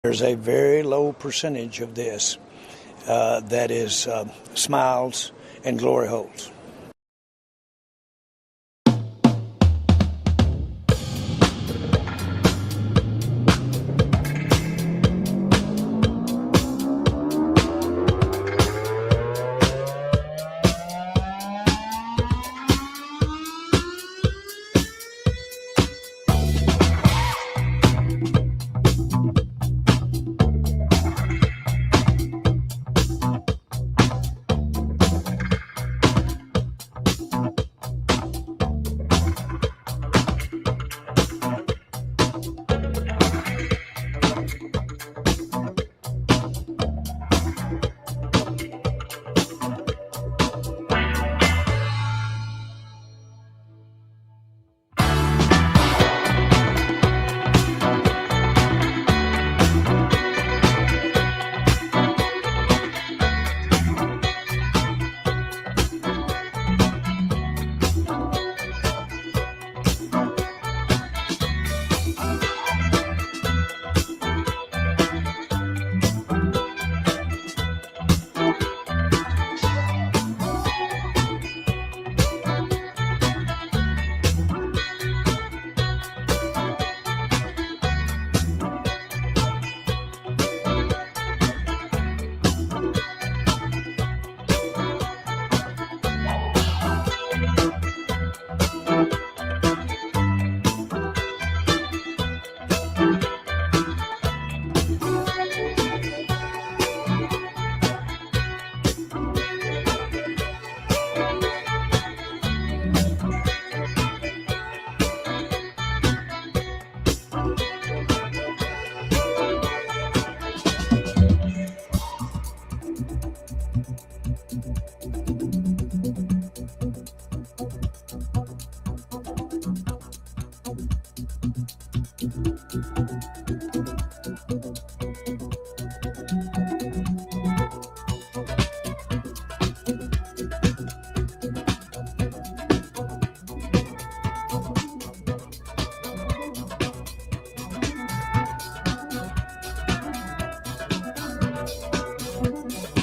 There's a very low percentage of this that is smiles and glory holes.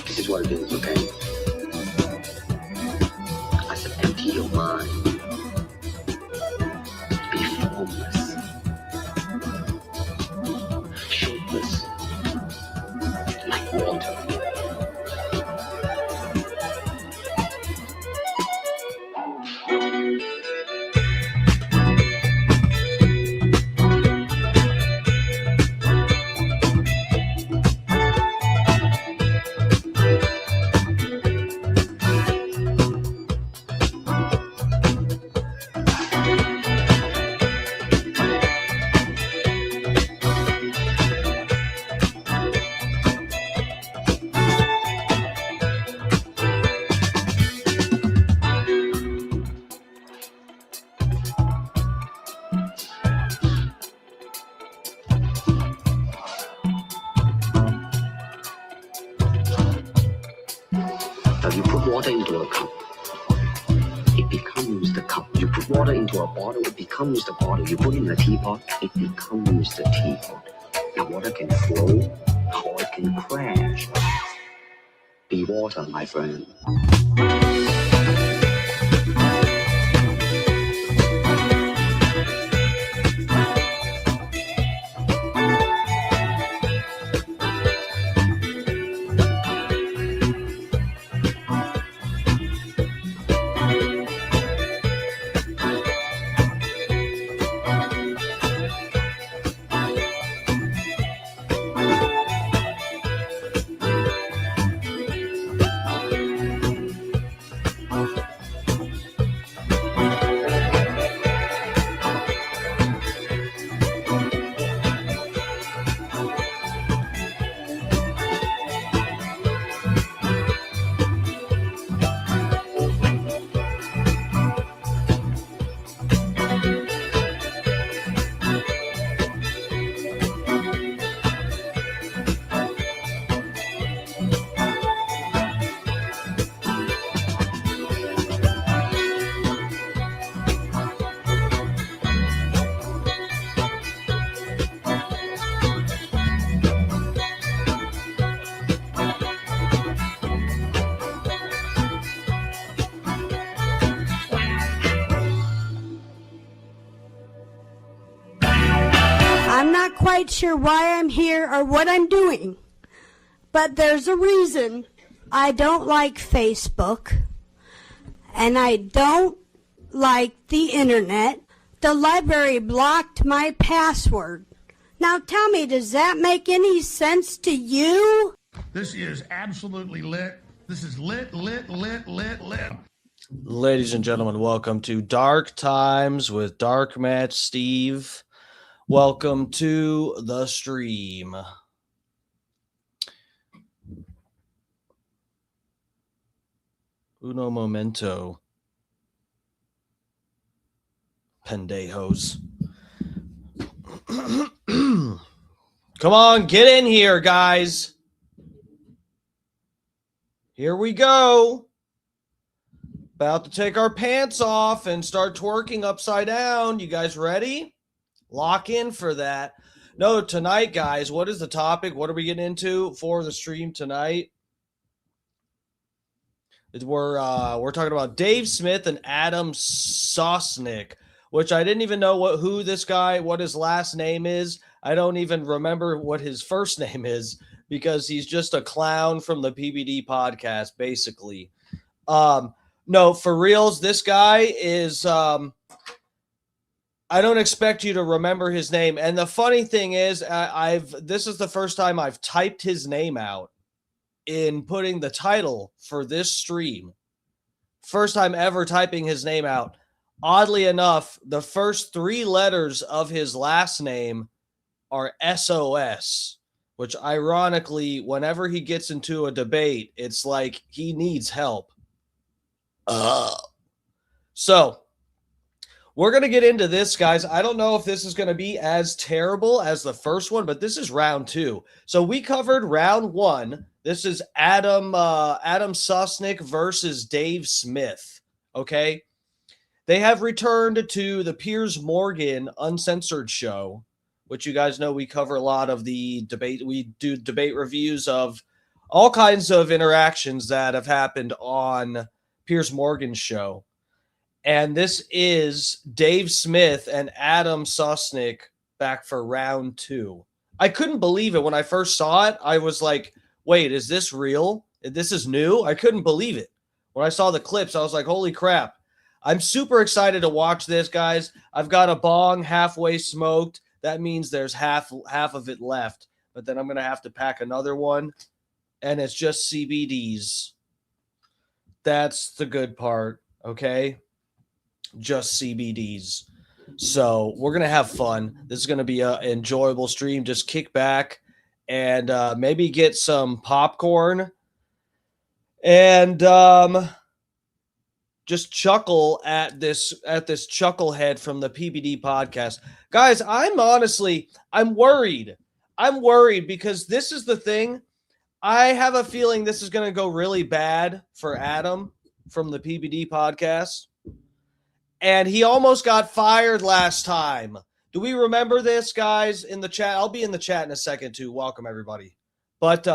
This is what it is, okay? I said empty your mind. Be formless. Shapeless. Like water. Now you put water into a cup, it becomes the cup. You put water into a bottle, it becomes the bottle. You put in a teapot, it becomes the teapot. Now water can flow or it can crash. Be water, my friend. I'm not quite sure why I'm here or what I'm doing, but there's a reason. I don't like Facebook, and I don't like the internet. The library blocked my password. Now tell me, does that make any sense to you? This is absolutely lit. This is lit. Ladies and gentlemen, welcome to Dark Times with Dark Match Steve. Welcome to the stream. Uno momento. Pendejos. Come on, get in here, guys. Here we go. About to take our pants off and start twerking upside down. You guys ready? Lock in for that. No, tonight, guys, what is the topic? What are we getting into for the stream tonight? We're talking about Dave Smith and Adam Sosnick, which I didn't even know who this guy, what his last name is. I don't even remember what his first name is because he's just a clown from the PBD podcast, basically. No, for reals, this guy is, I don't expect you to remember his name. And the funny thing is, this is the first time I've typed his name out in putting the title for this stream. First time ever typing his name out. Oddly enough, the first three letters of his last name are SOS, which ironically, whenever he gets into a debate, it's like he needs help. So we're going to get into this, guys. I don't know if this is going to be as terrible as the first one, but this is round two. So we covered round one. This is Adam Sosnick versus Dave Smith. Okay. They have returned to the Piers Morgan Uncensored show, which you guys know we cover a lot of the debate. We do debate reviews of all kinds of interactions that have happened on Piers Morgan's show. And this is Dave Smith and Adam Sosnick back for round two. I couldn't believe it when I first saw it. I was like, wait, is this real? This is new? I couldn't believe it. When I saw the clips, I was like, holy crap. I'm super excited to watch this, guys. I've got a bong halfway smoked. That means there's half of it left. But then I'm going to have to pack another one. And it's just CBDs. That's the good part, okay? Just CBDs. So we're going to have fun. This is going to be an enjoyable stream. Just kick back and maybe get some popcorn and just chuckle at this chucklehead from the PBD podcast. Guys, I'm worried. I'm worried because this is the thing. I have a feeling this is going to go really bad for Adam from the PBD podcast. And he almost got fired last time. Do we remember this, guys, in the chat? I'll be in the chat in a second, too. Welcome, everybody. But,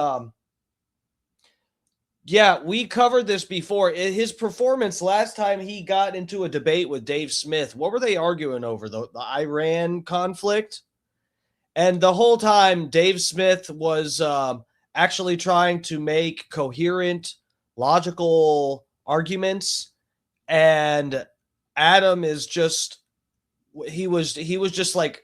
yeah, we covered this before. His performance last time he got into a debate with Dave Smith. What were they arguing over? The Iran conflict? And the whole time, Dave Smith was actually trying to make coherent, logical arguments. And Adam is just, he was just like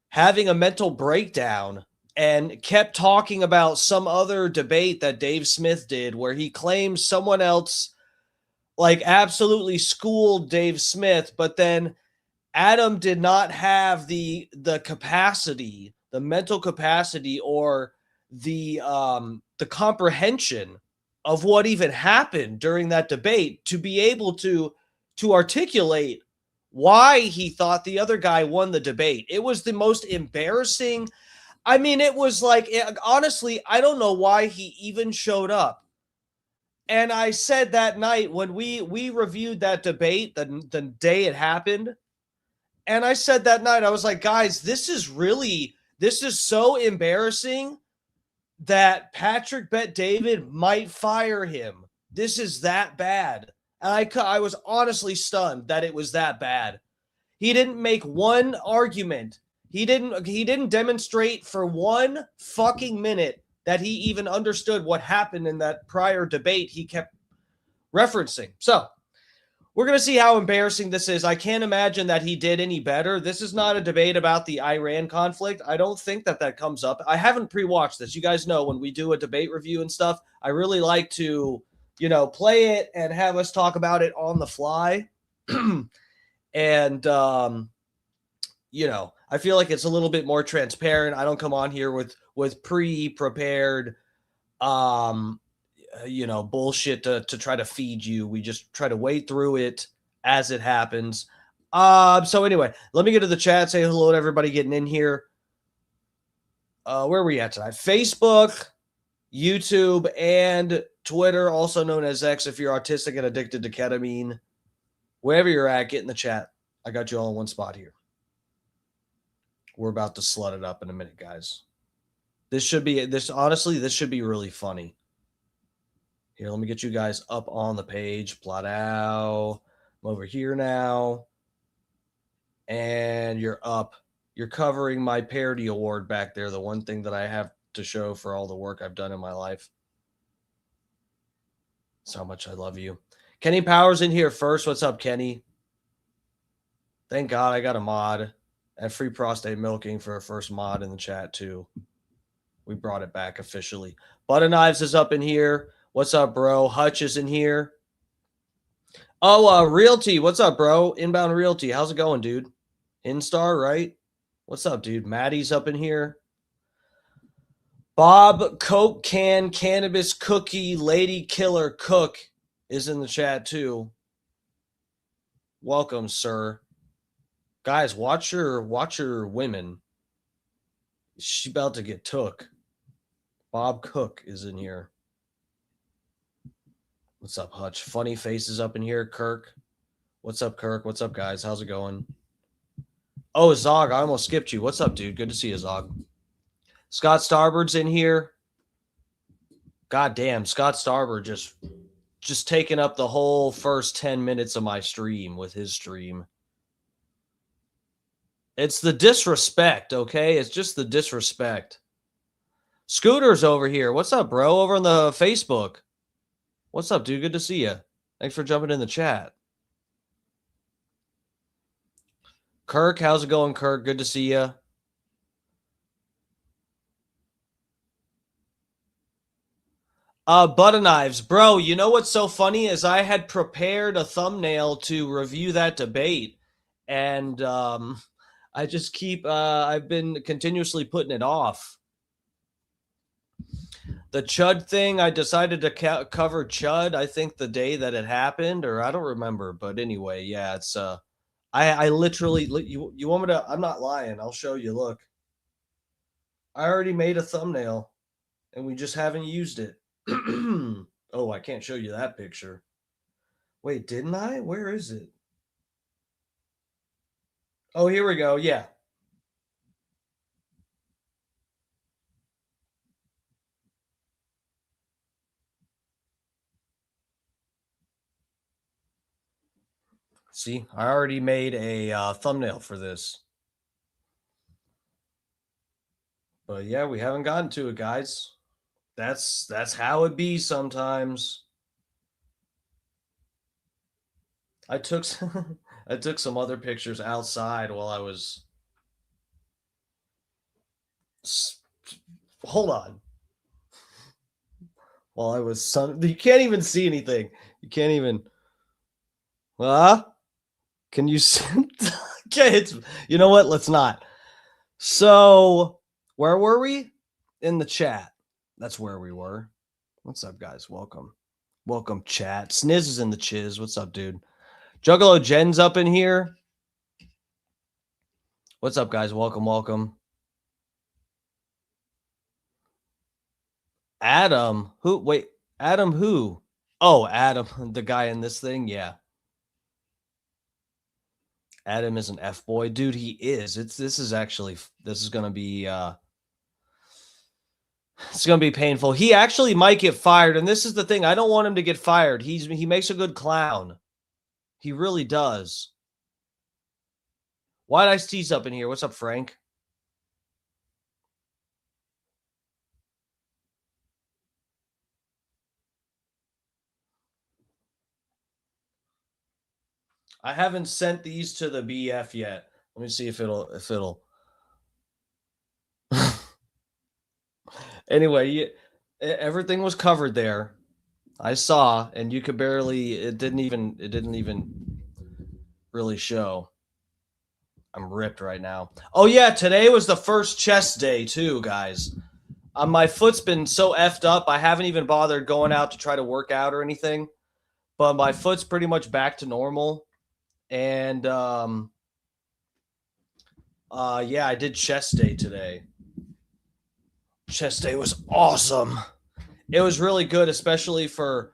having a mental breakdown and kept talking about some other debate that Dave Smith did where he claims someone else like absolutely schooled Dave Smith, but then Adam did not have the capacity, the mental capacity or the comprehension of what even happened during that debate to be able to articulate why he thought the other guy won the debate. It was the most embarrassing. I mean, it was like, honestly, I don't know why he even showed up. And I said that night when we reviewed that debate, the day it happened, and I said that night, I was like, guys, this is so embarrassing that Patrick Bet David might fire him. This is that bad. And I was honestly stunned that it was that bad. He didn't make one argument. He didn't demonstrate for 1 fucking minute that he even understood what happened in that prior debate he kept referencing. So we're going to see how embarrassing this is. I can't imagine that he did any better. This is not a debate about the Iran conflict. I don't think that comes up. I haven't pre-watched this. You guys know when we do a debate review and stuff, I really like to, play it and have us talk about it on the fly. And, I feel like it's a little bit more transparent. I don't come on here with pre-prepared, bullshit to try to feed you. We just try to wade through it as it happens. So anyway, let me get to the chat. Say hello to everybody getting in here. Where are we at tonight? Facebook, YouTube, and Twitter, also known as X. If you're autistic and addicted to ketamine, wherever you're at, get in the chat. I got you all in one spot here. We're about to slut it up in a minute, guys. This should be really funny. Here, let me get you guys up on the page. Plot out. I'm over here now. And you're up. You're covering my parody award back there, the one thing that I have to show for all the work I've done in my life. That's how much I love you. Kenny Powers in here first. What's up, Kenny? Thank God I got a mod. And free prostate milking for a first mod in the chat, too. We brought it back officially. Butter Knives is up in here. What's up, bro? Hutch is in here. Oh, Realty. What's up, bro? Inbound Realty. How's it going, dude? Instar, right? What's up, dude? Maddie's up in here. Bob Coke Can Cannabis Cookie Lady Killer Cook is in the chat, too. Welcome, sir. Guys, watch your women. She's about to get took. Bob Cook is in here. What's up, Hutch? Funny faces up in here. Kirk. What's up, Kirk? What's up, guys? How's it going? Oh, Zog, I almost skipped you. What's up, dude? Good to see you, Zog. Scott Starboard's in here. God damn, Scott Starboard just taking up the whole first 10 minutes of my stream with his stream. It's the disrespect, okay? It's just the disrespect. Scooter's over here. What's up, bro? Over on the Facebook. What's up, dude? Good to see you. Thanks for jumping in the chat. Kirk, how's it going, Kirk? Good to see you. Butter Knives. Bro, you know what's so funny is I had prepared a thumbnail to review that debate, and I just I've been continuously putting it off. The Chud thing, I decided to cover Chud, I think the day that it happened, or I don't remember. But anyway, yeah, it's, I literally, you want me to, I'm not lying. I'll show you, look. I already made a thumbnail, and we just haven't used it. Oh, I can't show you that picture. Wait, didn't I? Where is it? Oh, here we go. Yeah. See, I already made a thumbnail for this. But yeah, we haven't gotten to it, guys. That's how it be sometimes. I took some other pictures outside while I was. Hold on. While I was you can't even see anything. You can't even. Can you see? Okay, you know what? Let's not. So, where were we? In the chat. That's where we were. What's up, guys? Welcome. Welcome, chat. Sniz is in the chiz. What's up, dude? Juggalo Jen's up in here. What's up, guys? Welcome, welcome. Adam. Who? Wait, Adam who? Oh, Adam, the guy in this thing? Yeah. Adam is an F-boy. Dude, he is. This is going to be it's going to be painful. He actually might get fired, and this is the thing. I don't want him to get fired. He makes a good clown. He really does. White Ice Tea's up in here. What's up, Frank? I haven't sent these to the BF yet. Let me see if it'll. Anyway, everything was covered there. I saw, and you could barely. It didn't even really show. I'm ripped right now. Oh yeah, today was the first chest day too, guys. My foot's been so effed up. I haven't even bothered going out to try to work out or anything. But my foot's pretty much back to normal. And yeah, I did chest day today. Chest day was awesome. It was really good, especially for,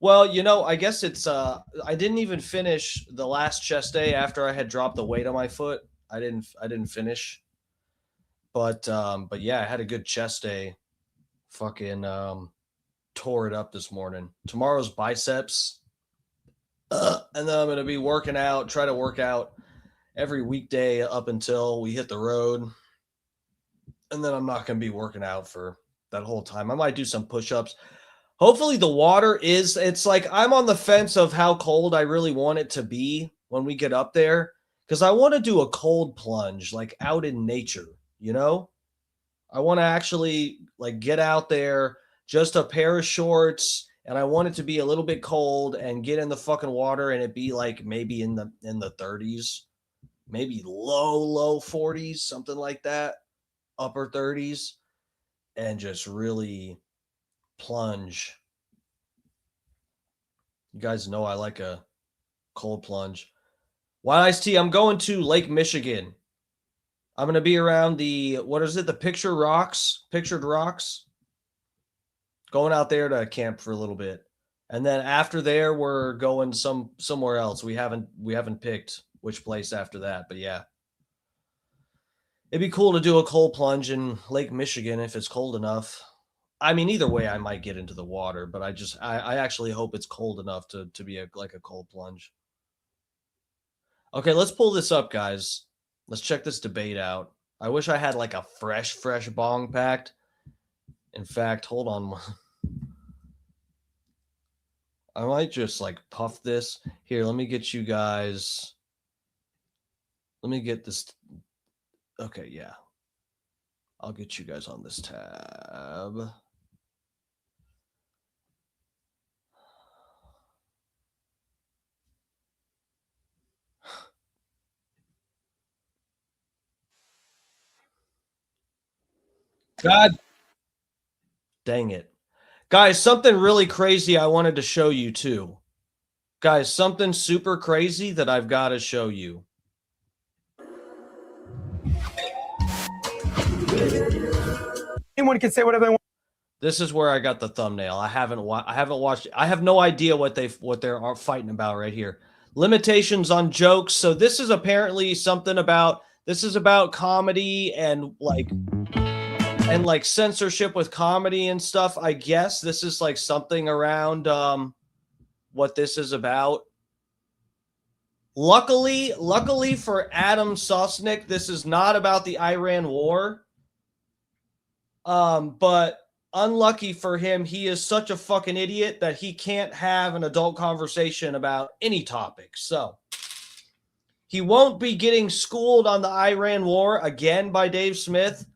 well, I guess it's I didn't even finish the last chest day after I had dropped the weight on my foot. I didn't finish. But yeah, I had a good chest day. Fucking tore it up this morning. Tomorrow's biceps. And then I'm going to be working out, try to work out every weekday up until we hit the road. And then I'm not going to be working out for that whole time. I might do some push-ups. Hopefully the water it's like I'm on the fence of how cold I really want it to be when we get up there. Because I want to do a cold plunge, like out in nature, I want to actually like get out there, just a pair of shorts, and I want it to be a little bit cold and get in the fucking water and it be like maybe in the 30s, maybe low 40s, something like that, upper 30s, and just really plunge. You guys know I like a cold plunge. White Iced Tea, I'm going to Lake Michigan. I'm going to be around the Pictured Rocks. Going out there to camp for a little bit. And then after there, we're going somewhere else. We haven't picked which place after that, but yeah. It'd be cool to do a cold plunge in Lake Michigan if it's cold enough. I mean, either way, I might get into the water, but I actually hope it's cold enough to be like a cold plunge. Okay, let's pull this up, guys. Let's check this debate out. I wish I had like a fresh bong packed. In fact, hold on. I might just like puff this. Here, let me get you guys. Let me get this. Okay, yeah. I'll get you guys on this tab. God dang it. Guys, something really crazy I wanted to show you too. Guys, something super crazy that I've got to show you. Anyone can say whatever they want. This is where I got the thumbnail. I haven't watched. I have no idea what they're fighting about right here. Limitations on jokes. So this is apparently something about. This is about comedy and like censorship with comedy and stuff. I guess this is like something around what this is about. Luckily for Adam Sosnick, this is not about the Iran war. But unlucky for him, he is such a fucking idiot that he can't have an adult conversation about any topic. So he won't be getting schooled on the Iran war again by Dave Smith,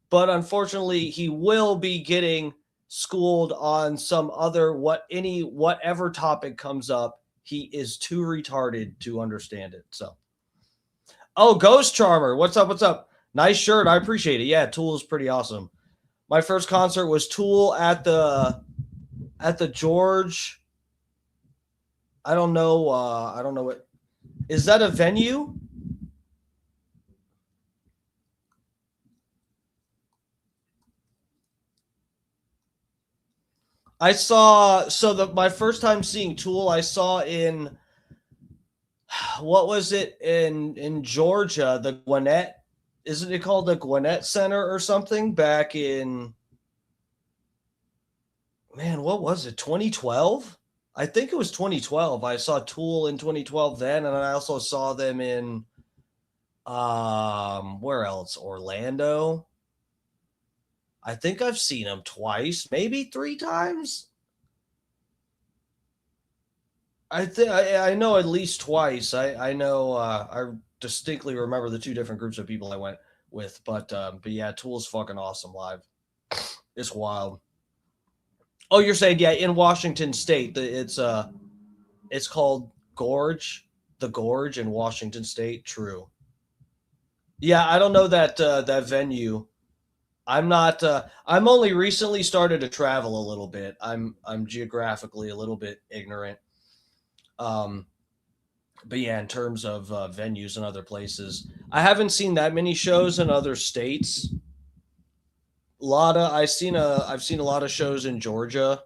but unfortunately he will be getting schooled on some other whatever topic comes up. He is too retarded to understand it. So, oh, Ghost Charmer, what's up? Nice shirt, I appreciate it. Yeah, Tool is pretty awesome. My first concert was Tool at the George. I don't know what is that a venue? I saw my first time seeing Tool I saw in what was it in Georgia, the Gwinnett. Isn't it called the Gwinnett Center or something back in, man, what was it, 2012? I think it was 2012. I saw Tool in 2012 then, and I also saw them in, where else? Orlando. I think I've seen them twice, maybe 3 times. I know at least twice. I know I distinctly remember the two different groups of people I went with, but yeah, Tool's fucking awesome live. It's wild. Oh, you're saying in Washington State, it's called Gorge, the Gorge in Washington State. True. Yeah, I don't know that that venue. I'm not. I'm only recently started to travel a little bit. I'm geographically a little bit ignorant. But yeah, in terms of venues and other places, I haven't seen that many shows in other states. I've seen a lot of shows in Georgia,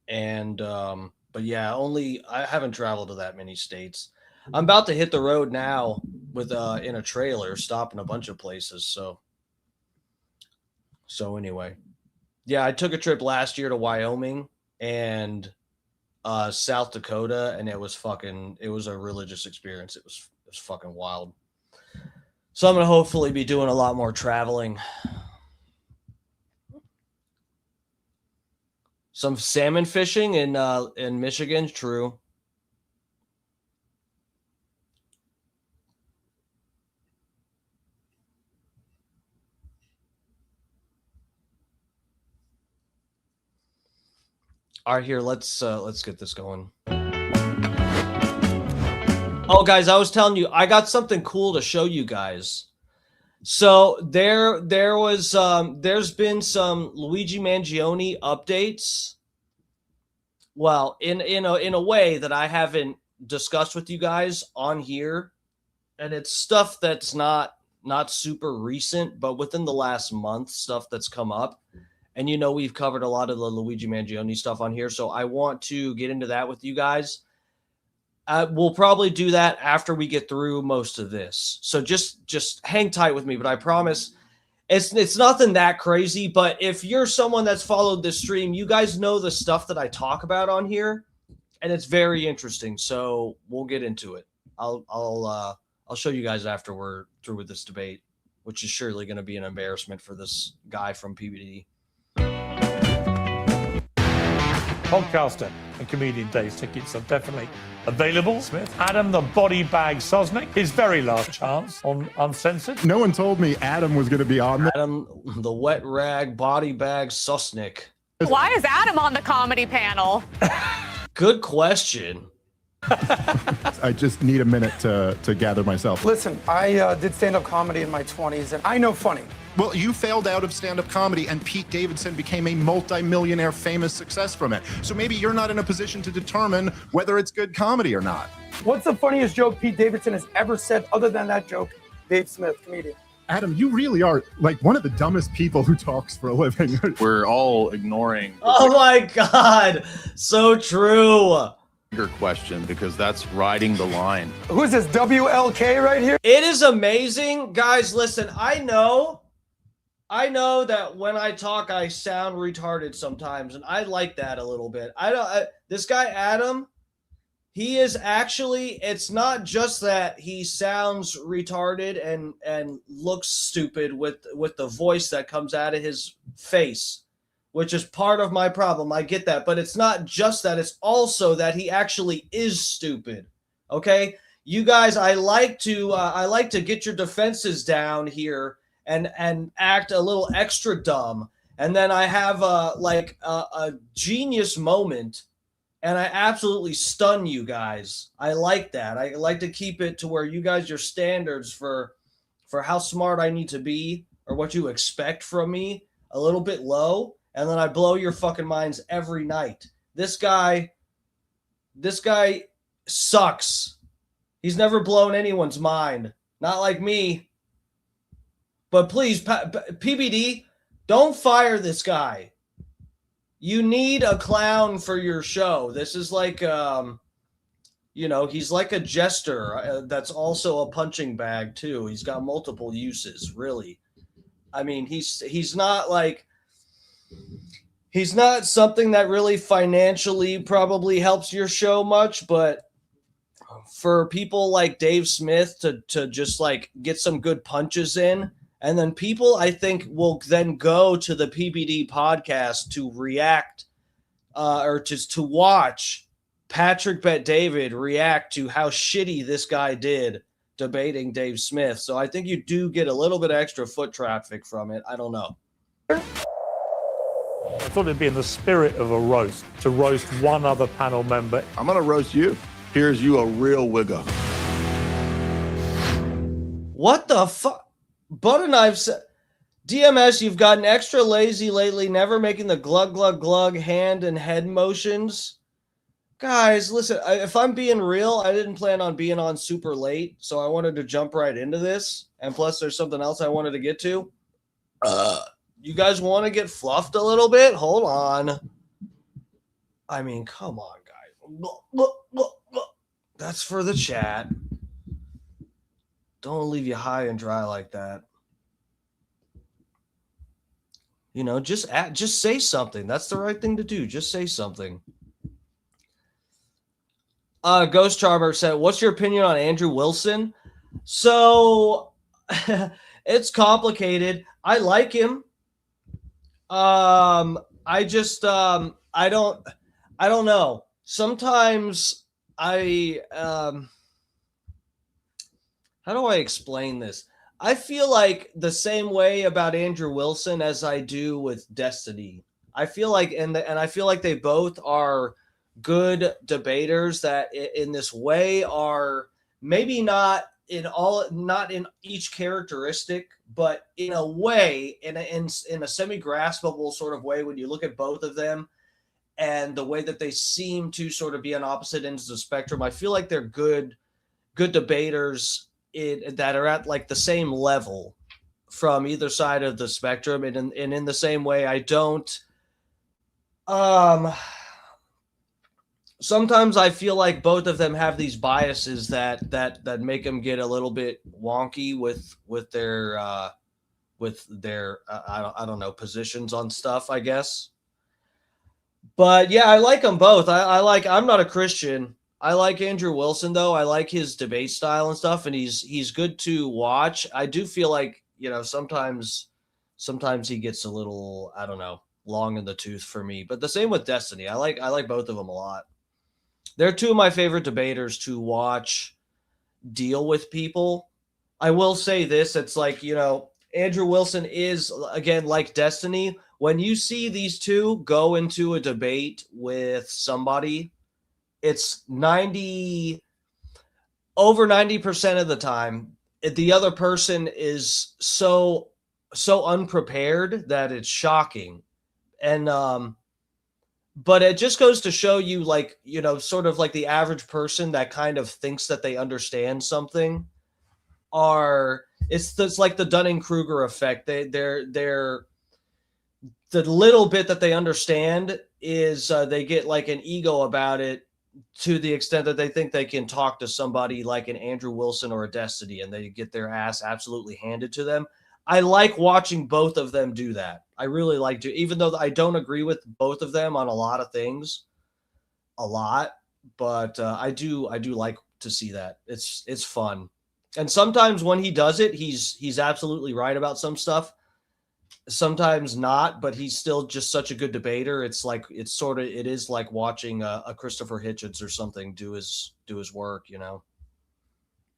and but yeah, I haven't traveled to that many states. I'm about to hit the road now with in a trailer, stopping a bunch of places. So anyway, yeah, I took a trip last year to Wyoming and South Dakota, and it was a religious experience. It was fucking wild. So I'm gonna hopefully be doing a lot more traveling. Some salmon fishing in Michigan, true. All right, here, let's get this going. Oh, guys, I was telling you, I got something cool to show you guys. So there's been some Luigi Mangione updates. Well, in a way that I haven't discussed with you guys on here, and it's stuff that's not super recent, but within the last month, stuff that's come up. And we've covered a lot of the Luigi Mangione stuff on here, so I want to get into that with you guys. We'll probably do that after we get through most of this. So just hang tight with me, but I promise it's nothing that crazy. But if you're someone that's followed this stream, you guys know the stuff that I talk about on here, and it's very interesting. So we'll get into it. I'll show you guys after we're through with this debate, which is surely going to be an embarrassment for this guy from PBD. Podcaster and comedian Dave's tickets are definitely available. Smith. Adam the Body Bag Sosnick, his very last chance on Uncensored. No one told me Adam was going to be on there. Adam the Wet Rag Body Bag Sosnick. Why is Adam on the comedy panel? Good question. I just need a minute to gather myself. Listen, I did stand-up comedy in my 20s, and I know funny. Well, you failed out of stand-up comedy, and Pete Davidson became a multi-millionaire famous success from it. So maybe you're not in a position to determine whether it's good comedy or not. What's the funniest joke Pete Davidson has ever said other than that joke? Dave Smith, comedian. Adam, you really are like one of the dumbest people who talks for a living. We're all ignoring. Oh my God. So true. Question, because that's riding the line. Who's this, WLK right here? It is amazing. Guys, listen, I know that when I talk, I sound retarded sometimes, and I like that a little bit. This guy, Adam, he is actually, it's not just that he sounds retarded and looks stupid with the voice that comes out of his face, which is part of my problem. I get that, but it's not just that. It's also that he actually is stupid. Okay, you guys, I like to get your defenses down here and act a little extra dumb, and then I have a genius moment, and I absolutely stun you guys. I like that. I like to keep it to where you guys, your standards for how smart I need to be or what you expect from me, a little bit low. And then I blow your fucking minds every night. This guy sucks. He's never blown anyone's mind. Not like me. But please, PBD, don't fire this guy. You need a clown for your show. This is like, he's like a jester that's also a punching bag too. He's got multiple uses, really. I mean, he's not like... He's not something that really financially probably helps your show much, but for people like Dave Smith to just like get some good punches in, and then people I think will then go to the PBD podcast to react or just to watch Patrick Bet David react to how shitty this guy did debating Dave Smith. So I think you do get a little bit extra foot traffic from it. I don't know. I thought it'd be in the spirit of a roast to roast one other panel member. I'm going to roast you. Here's you a real wigger. What the fuck? Butter Knife said, DMS, you've gotten extra lazy lately, never making the glug, glug, glug hand and head motions. Guys, listen, if I'm being real, I didn't plan on being on super late, so I wanted to jump right into this. And plus, there's something else I wanted to get to. You guys want to get fluffed a little bit? Hold on. I mean, come on, guys. That's for the chat. Don't leave you high and dry like that. You know, just say something. That's the right thing to do. Just say something. Ghost Charmer said, what's your opinion on Andrew Wilson? So it's complicated. I like him. I don't know. Sometimes how do I explain this? I feel like the same way about Andrew Wilson as I do with Destiny. I feel like, and I feel like they both are good debaters that in this way are maybe not in each characteristic, but in a way, in a semi-graspable sort of way, when you look at both of them and the way that they seem to sort of be on opposite ends of the spectrum, I feel like they're good debaters that are at like the same level from either side of the spectrum. And in the same way, I don't, sometimes I feel like both of them have these biases that make them get a little bit wonky with their I don't know, positions on stuff, I guess. But yeah, I like them both. I'm not a Christian. I like Andrew Wilson though. I like his debate style and stuff, and he's good to watch. I do feel like, you know, sometimes he gets a little, I don't know, long in the tooth for me. But the same with Destiny. I like both of them a lot. They're two of my favorite debaters to watch deal with people. I will say this. It's like, you know, Andrew Wilson is, again, like Destiny. When you see these two go into a debate with somebody, it's over 90% of the time, the other person is so unprepared that it's shocking. And, but it just goes to show you, like, you know, sort of like the average person that kind of thinks that they understand something it's like the Dunning-Kruger effect. They're the little bit that they understand is they get like an ego about it to the extent that they think they can talk to somebody like an Andrew Wilson or a Destiny, and they get their ass absolutely handed to them. I like watching both of them do that. I really like to, even though I don't agree with both of them on a lot of things, but I do like to see that. It's fun. And sometimes when he does it, he's absolutely right about some stuff. Sometimes not, but he's still just such a good debater. It is like watching a Christopher Hitchens or something do his work, you know.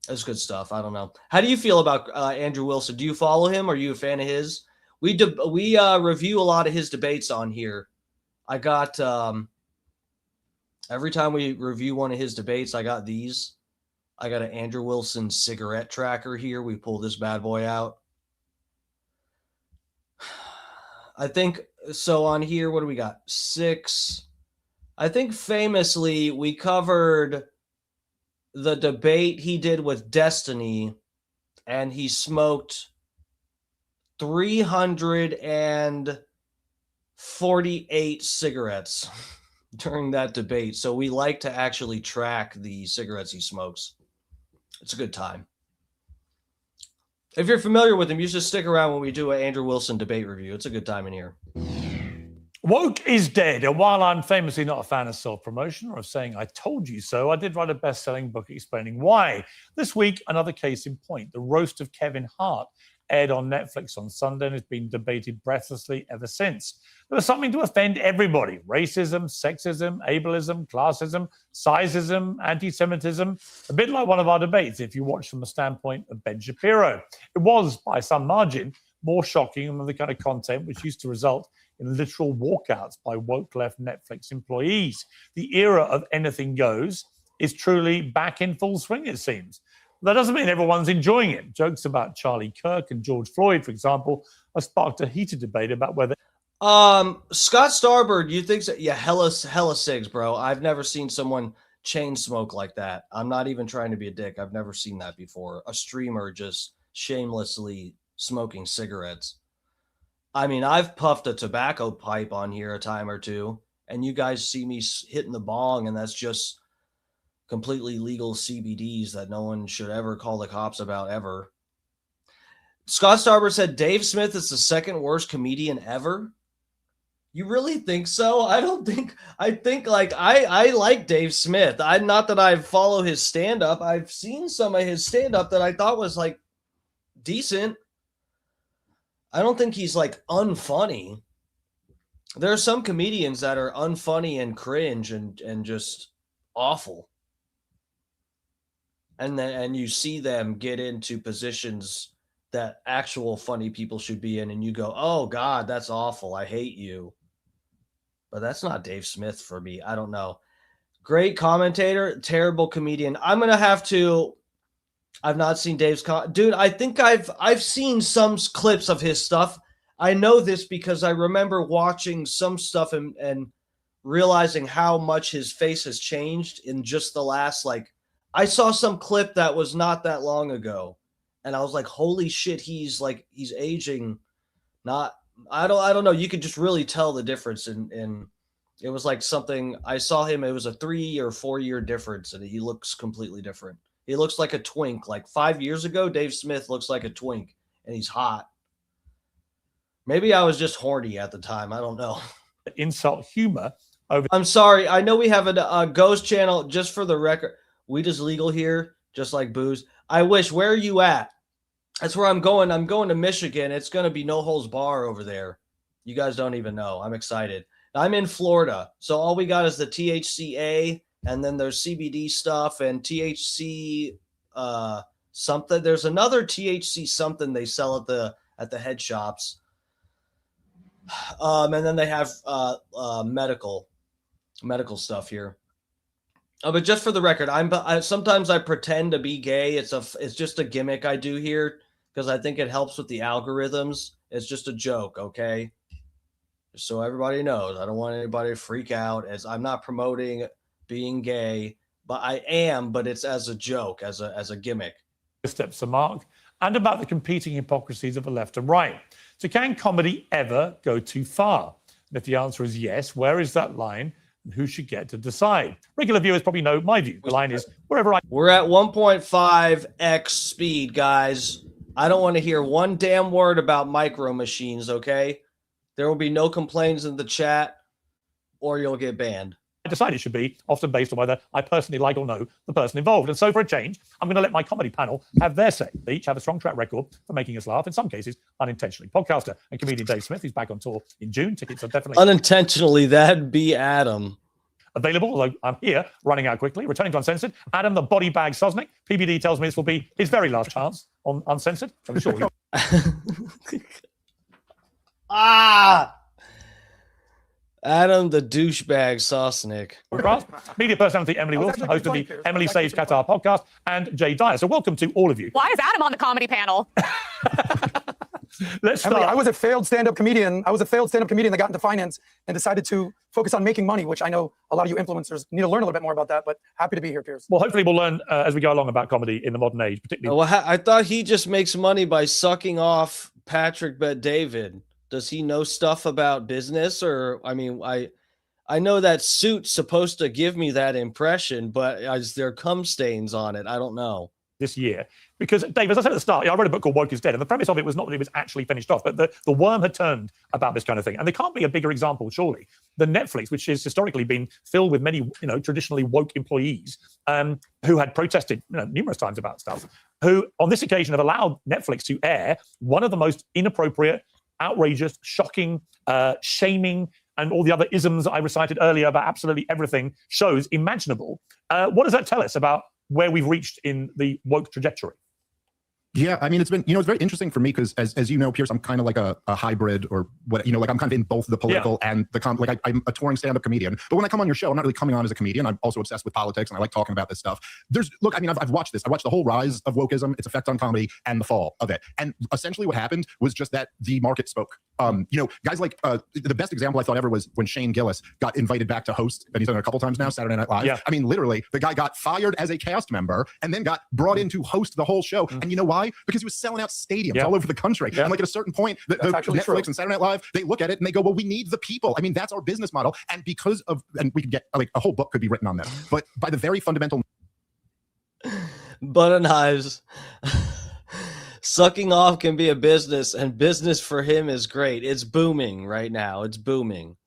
That's good stuff. I don't know. How do you feel about Andrew Wilson? Do you follow him? Are you a fan of his? We review a lot of his debates on here. I got every time we review one of his debates, I got these. I got an Andrew Wilson cigarette tracker here. We pull this bad boy out. I think so. On here, what do we got? 6. I think famously we covered the debate he did with Destiny, and he smoked 348 cigarettes during that debate. So we like to actually track the cigarettes he smokes. It's a good time. If you're familiar with him, you should stick around when we do an Andrew Wilson debate review. It's a good time in here. Woke is dead. And while I'm famously not a fan of self-promotion or of saying I told you so, I did write a best-selling book explaining why. This week, another case in point, the roast of Kevin Hart. aired on Netflix on Sunday and has been debated breathlessly ever since. There was something to offend everybody: racism, sexism, ableism, classism, sizeism, anti-Semitism. A bit like one of our debates if you watch from the standpoint of Ben Shapiro. It was, by some margin, more shocking than the kind of content which used to result in literal walkouts by woke left Netflix employees. The era of anything goes is truly back in full swing, it seems. That doesn't mean everyone's enjoying it. Jokes about Charlie Kirk and George Floyd, for example, have sparked a heated debate about whether... Scott Starbird, you think so? Yeah, hella cigs, bro. I've never seen someone chain smoke like that. I'm not even trying to be a dick. I've never seen that before. A streamer just shamelessly smoking cigarettes. I mean, I've puffed a tobacco pipe on here a time or two, and you guys see me hitting the bong, and that's just completely legal CBDs that no one should ever call the cops about ever. Scott Starbird said Dave Smith is the second worst comedian ever. You really think so? I think like I like Dave Smith. Not that I follow his stand-up. I've seen some of his stand-up that I thought was like decent. I don't think he's like unfunny. There are some comedians that are unfunny and cringe and just awful. And you see them get into positions that actual funny people should be in, and you go, oh God, that's awful. I hate you. But that's not Dave Smith for me. I don't know. Great commentator, terrible comedian. I've not seen Dave's dude. I think I've seen some clips of his stuff. I know this because I remember watching some stuff and realizing how much his face has changed in just the last, like, I saw some clip that was not that long ago, and I was like, holy shit, he's aging. I don't know. You could just really tell the difference in it was like something I saw him. It was a 3 or 4 year difference, and he looks completely different. He looks like a twink. Like 5 years ago, Dave Smith looks like a twink, and he's hot. Maybe I was just horny at the time. I don't know. Insult humor over. I'm sorry. I know we have a ghost channel. Just for the record, weed is legal here, just like booze. I wish. Where are you at? That's where I'm going. I'm going to Michigan. It's going to be no holds bar over there. You guys don't even know. I'm excited. I'm in Florida. So all we got is the THCA, and then there's CBD stuff and THC something. There's another THC something they sell at the head shops. And then they have medical stuff here. But just for the record, sometimes I pretend to be gay. It's just a gimmick I do here because I think it helps with the algorithms. It's just a joke, okay? Just so everybody knows, I don't want anybody to freak out. As I'm not promoting being gay, but I am. But it's as a joke, as a gimmick. Steps to mark, and about the competing hypocrisies of the left and right. So, can comedy ever go too far? And if the answer is yes, where is that line? And who should get to decide? Regular viewers probably know my view. The line is wherever We're at 1.5x speed, guys. I don't want to hear one damn word about micro machines, okay? There will be no complaints in the chat, or you'll get banned. I decide it should be, often based on whether I personally like or know the person involved. And so for a change, I'm going to let my comedy panel have their say. They each have a strong track record for making us laugh, in some cases unintentionally. Podcaster and comedian Dave Smith is back on tour in June. Tickets are definitely... Unintentionally, that'd be Adam. Available, although I'm here, running out quickly. Returning to Uncensored, Adam the Body Bag Sosnick. PBD tells me this will be his very last chance on Uncensored. I'm sure Adam the douchebag Sosnick. Media personality Emily Wilson, host of the Emily Saves Qatar podcast, and Jay Dyer. So welcome to all of you. Why is Adam on the comedy panel? Let's start. Emily, I was a failed stand-up comedian that got into finance and decided to focus on making money, which I know a lot of you influencers need to learn a little bit more about that, but happy to be here, Piers. Well, hopefully we'll learn as we go along about comedy in the modern age, particularly. Well, I thought he just makes money by sucking off Patrick Bet-David. Does he know stuff about business? Or, I mean, I know that suit's supposed to give me that impression, but is there cum stains on it? I don't know. This year, Because, Dave, as I said at the start, I read a book called Woke is Dead, and the premise of it was not that it was actually finished off, but the worm had turned about this kind of thing. And there can't be a bigger example, surely, than Netflix, which has historically been filled with many, traditionally woke employees who had protested, numerous times about stuff, who on this occasion have allowed Netflix to air one of the most inappropriate, outrageous, shocking, shaming, and all the other isms that I recited earlier about absolutely everything shows imaginable. What does that tell us about where we've reached in the woke trajectory? Yeah, I mean, it's been, it's very interesting for me because, as you know, Piers, I'm kind of like a hybrid or what, like I'm kind of in both the political and the I'm a touring stand-up comedian. But when I come on your show, I'm not really coming on as a comedian. I'm also obsessed with politics and I like talking about this stuff. I've watched this. I watched the whole rise of wokeism, its effect on comedy, and the fall of it. And essentially what happened was just that the market spoke. Guys like the best example I thought ever was when Shane Gillis got invited back to host, and he's done it a couple times now, Saturday Night Live. Yeah. I mean, literally, the guy got fired as a cast member and then got brought in to host the whole show. And you know why? Because he was selling out stadiums all over the country. And like at a certain point, the Netflix and Saturday Night Live, they look at it and they go, well, we need the people. I mean, that's our business model. And because of, and we could get like a whole book could be written on this, but by the very fundamental. Butter knives. Sucking off can be a business, and business for him is great. It's booming right now. It's booming.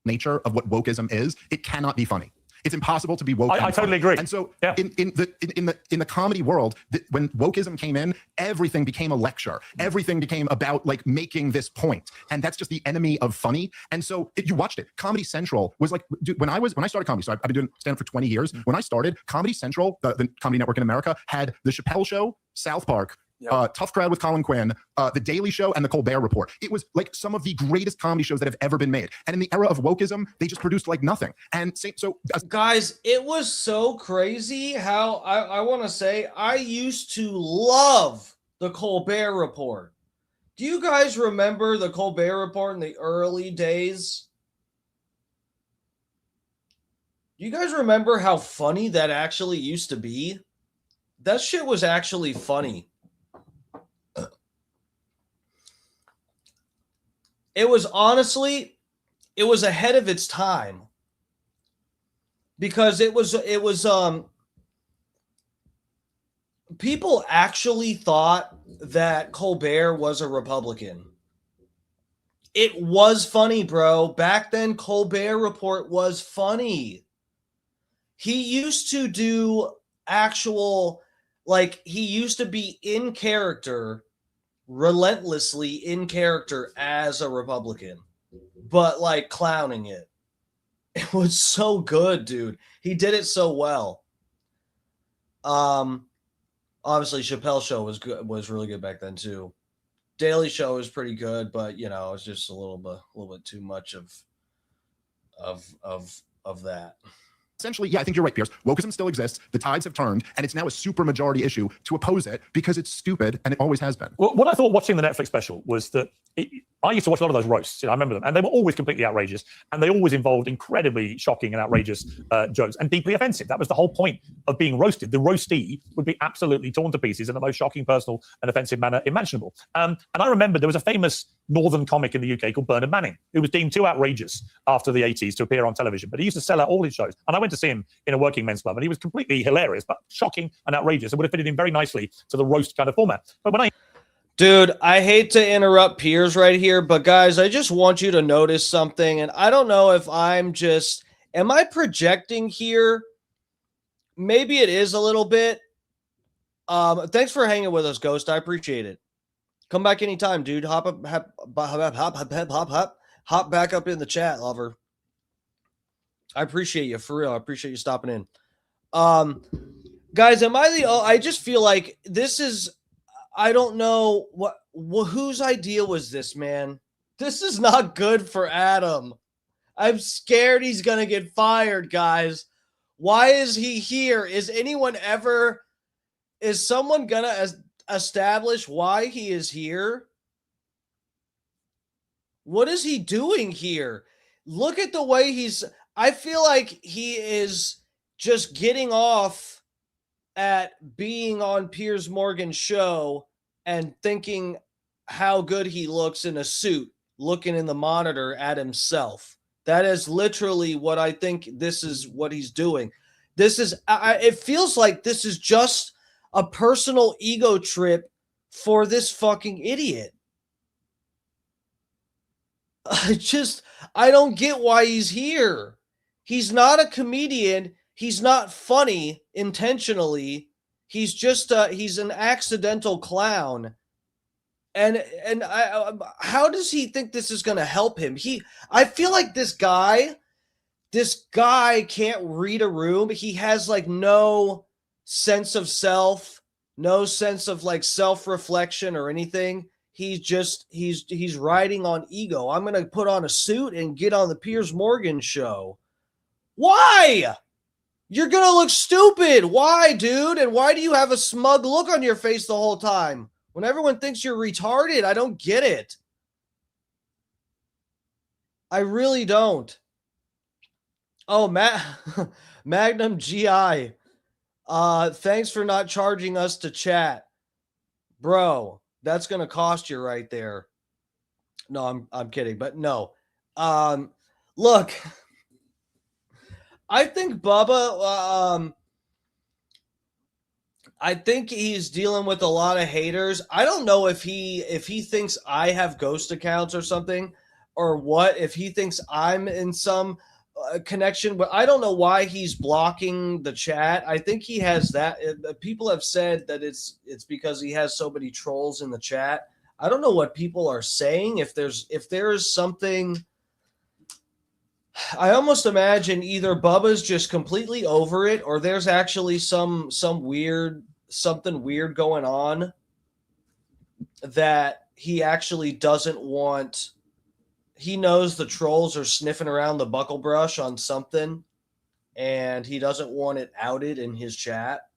Nature of what wokeism is, it cannot be funny. It's impossible to be woke. I totally agree. And so in the comedy world, when wokeism came in, everything became a lecture. Everything became about like making this point. And that's just the enemy of funny. And so you watched it. Comedy Central was like, dude, when I started comedy, so I've been doing stand-up for 20 years. When I started, Comedy Central, the comedy network in America, had The Chappelle Show, South Park, Tough Crowd with Colin Quinn, The Daily Show, and The Colbert Report. It was like some of the greatest comedy shows that have ever been made. And in the era of wokeism, they just produced like nothing. And guys, it was so crazy how I want to say I used to love The Colbert Report. Do you guys remember The Colbert Report in the early days? Do you guys remember how funny that actually used to be? That shit was actually funny. It was honestly, it was ahead of its time because it was people actually thought that Colbert was a Republican. It was funny, bro. Back then, Colbert Report was funny. He used to do actual, like, he used to be in character, relentlessly in character as a Republican, but like clowning it. It was so good, dude. He did it so well. Obviously Chappelle Show was really good back then too. Daily Show was pretty good, but it's just a little bit too much of that. Essentially, yeah, I think you're right, Piers. Wokeism still exists. The tides have turned, and it's now a super majority issue to oppose it because it's stupid, and it always has been. Well, what I thought watching the Netflix special was that I used to watch a lot of those roasts. I remember them, and they were always completely outrageous, and they always involved incredibly shocking and outrageous jokes and deeply offensive. That was the whole point of being roasted. The roastee would be absolutely torn to pieces in the most shocking, personal, and offensive manner imaginable. And I remember there was a famous northern comic in the UK called Bernard Manning, who was deemed too outrageous after the 80s to appear on television, but he used to sell out all his shows. And I went to see him in a working men's club, and he was completely hilarious, but shocking and outrageous. It would have fitted in very nicely to the roast kind of format. But when Dude, I hate to interrupt Piers right here, but guys, I just want you to notice something, and I don't know if am I projecting here? Maybe it is a little bit. Thanks for hanging with us, Ghost. I appreciate it. Come back anytime, dude. Hop back up in the chat, lover. I appreciate you, for real. I appreciate you stopping in. Guys, I just feel like this is, I don't know whose idea was this, man. This is not good for Adam. I'm scared he's going to get fired, guys. Why is he here? Is someone going to establish why he is here? What is he doing here? Look at the way I feel like he is just getting off at being on Piers Morgan's show and thinking how good he looks in a suit, looking in the monitor at himself. That is literally what I think this is what he's doing. This is, it feels like this is just a personal ego trip for this fucking idiot. I don't get why he's here. He's not a comedian. He's not funny intentionally. He's just, he's an accidental clown. And how does he think this is going to help him? I feel like this guy can't read a room. He has like no sense of self, no sense of like self-reflection or anything. He's riding on ego. I'm going to put on a suit and get on the Piers Morgan show. Why? You're going to look stupid. Why, dude? And why do you have a smug look on your face the whole time? When everyone thinks you're retarded, I don't get it. I really don't. Oh, Magnum GI. Thanks for not charging us to chat. Bro, that's going to cost you right there. No, I'm kidding, but no. Look, I think Bubba, I think he's dealing with a lot of haters. I don't know if he thinks I have ghost accounts or something, or what, if he thinks I'm in some connection, but I don't know why he's blocking the chat. I think he has that. People have said that it's because he has so many trolls in the chat. I don't know what people are saying. If there is something, I almost imagine either Bubba's just completely over it, or there's actually something weird going on that he actually doesn't want. He knows the trolls are sniffing around the buckle brush on something, and he doesn't want it outed in his chat.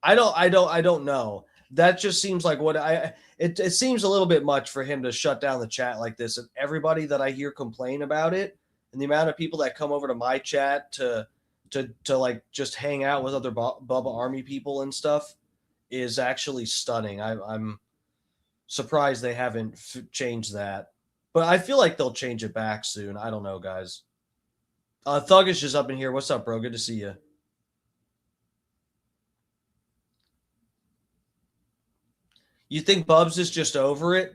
I don't know. That just seems like it seems a little bit much for him to shut down the chat like this. And everybody that I hear complain about it, and the amount of people that come over to my chat to like just hang out with other Bubba Army people and stuff is actually stunning. I'm surprised they haven't changed that. But I feel like they'll change it back soon. I don't know, guys. Thug is just up in here. What's up, bro? Good to see you. You think Bubs is just over it?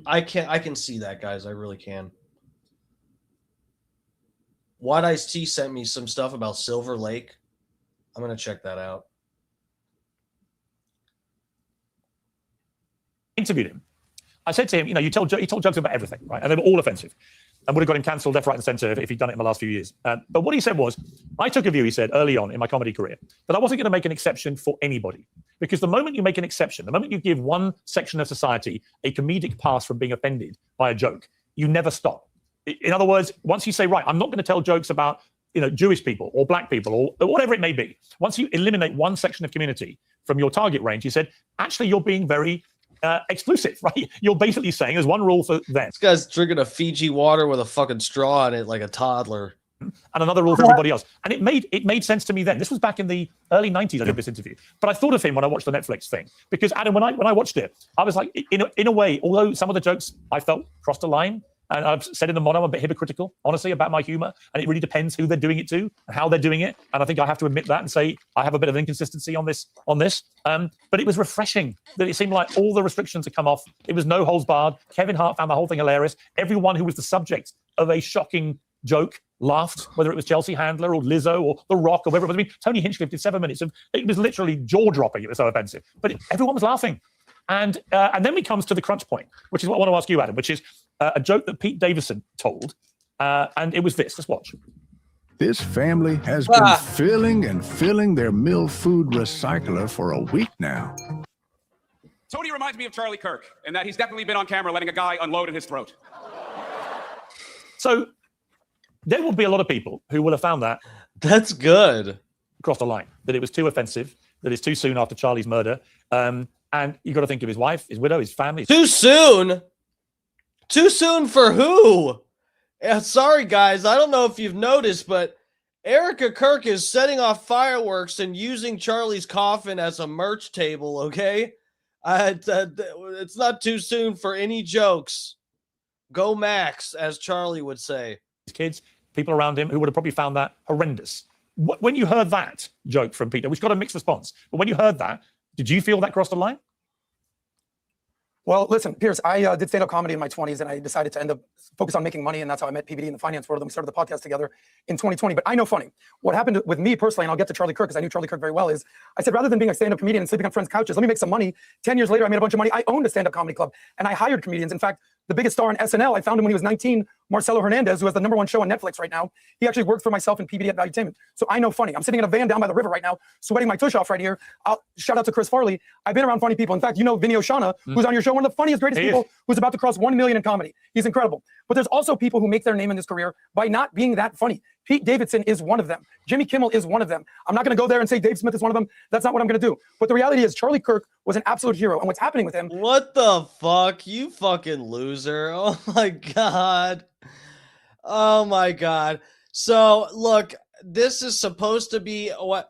I can see that, guys. I really can. White Ice T sent me some stuff about Silver Lake. I'm going to check that out. Interviewed him. I said to him, he told jokes about everything, right? And they were all offensive and would have got him cancelled left, right, and centre if he'd done it in the last few years. But what he said was, I took a view, he said, early on in my comedy career, that I wasn't going to make an exception for anybody. Because the moment you make an exception, the moment you give one section of society a comedic pass from being offended by a joke, you never stop. In other words, once you say, right, I'm not going to tell jokes about Jewish people or black people or whatever it may be, once you eliminate one section of community from your target range, he said, actually, you're being very exclusive, right? You're basically saying there's one rule for them. This guy's drinking a Fiji water with a fucking straw in it like a toddler. And another rule for everybody else. And it made sense to me then. This was back in the early 90s I did this interview. But I thought of him when I watched the Netflix thing. Because, Adam, when I watched it, I was like, in a way, although some of the jokes I felt crossed a line, and I've said in the mono, I'm a bit hypocritical, honestly, about my humor. And it really depends who they're doing it to and how they're doing it. And I think I have to admit that and say I have a bit of inconsistency on this. But it was refreshing that it seemed like all the restrictions had come off. It was no holds barred. Kevin Hart found the whole thing hilarious. Everyone who was the subject of a shocking joke laughed, whether it was Chelsea Handler or Lizzo or The Rock or whatever it was. I mean, Tony Hinchcliffe did 7 minutes of, it was literally jaw-dropping. It was so offensive. But everyone was laughing. And then we comes to the crunch point, which is what I want to ask you, Adam, which is a joke that Pete Davidson told. And it was this. Let's watch. This family has been filling and filling their meal food recycler for a week now. Tony reminds me of Charlie Kirk, in that he's definitely been on camera letting a guy unload in his throat. So there will be a lot of people who will have found that. That's good. Crossed the line, that it was too offensive, that it's too soon after Charlie's murder. And you've got to think of his wife, his widow, his family. Too soon? Too soon for who? Yeah, sorry, guys. I don't know if you've noticed, but Erica Kirk is setting off fireworks and using Charlie's coffin as a merch table, okay? It's not too soon for any jokes. Go Max, as Charlie would say. His kids, people around him who would have probably found that horrendous. When you heard that joke from Peter, which got a mixed response, but when you heard that, did you feel that crossed the line? Well, listen, Piers, I did stand-up comedy in my 20s, and I decided to end up focus on making money, and that's how I met PBD in the finance world, and we started the podcast together in 2020. But I know funny. What happened with me personally, and I'll get to Charlie Kirk, because I knew Charlie Kirk very well, is I said, rather than being a stand-up comedian and sleeping on friends' couches, let me make some money. 10 years later, I made a bunch of money. I owned a stand-up comedy club, and I hired comedians. In fact, the biggest star on SNL, I found him when he was 19, Marcelo Hernandez, who has the #1 show on Netflix right now. He actually worked for myself and PBD at Valuetainment. So I know funny. I'm sitting in a van down by the river right now, sweating my tush off right here. Shout out to Chris Farley. I've been around funny people. In fact, you know Vinny Oshana, who's on your show, one of the funniest, greatest people, who's about to cross 1 million in comedy. He's incredible. But there's also people who make their name in this career by not being that funny. Pete Davidson is one of them. Jimmy Kimmel is one of them. I'm not going to go there and say Dave Smith is one of them. That's not what I'm going to do. But the reality is Charlie Kirk was an absolute hero. And what's happening with him... What the fuck? You fucking loser. Oh, my God. Oh, my God. So, look, this is supposed to be... what?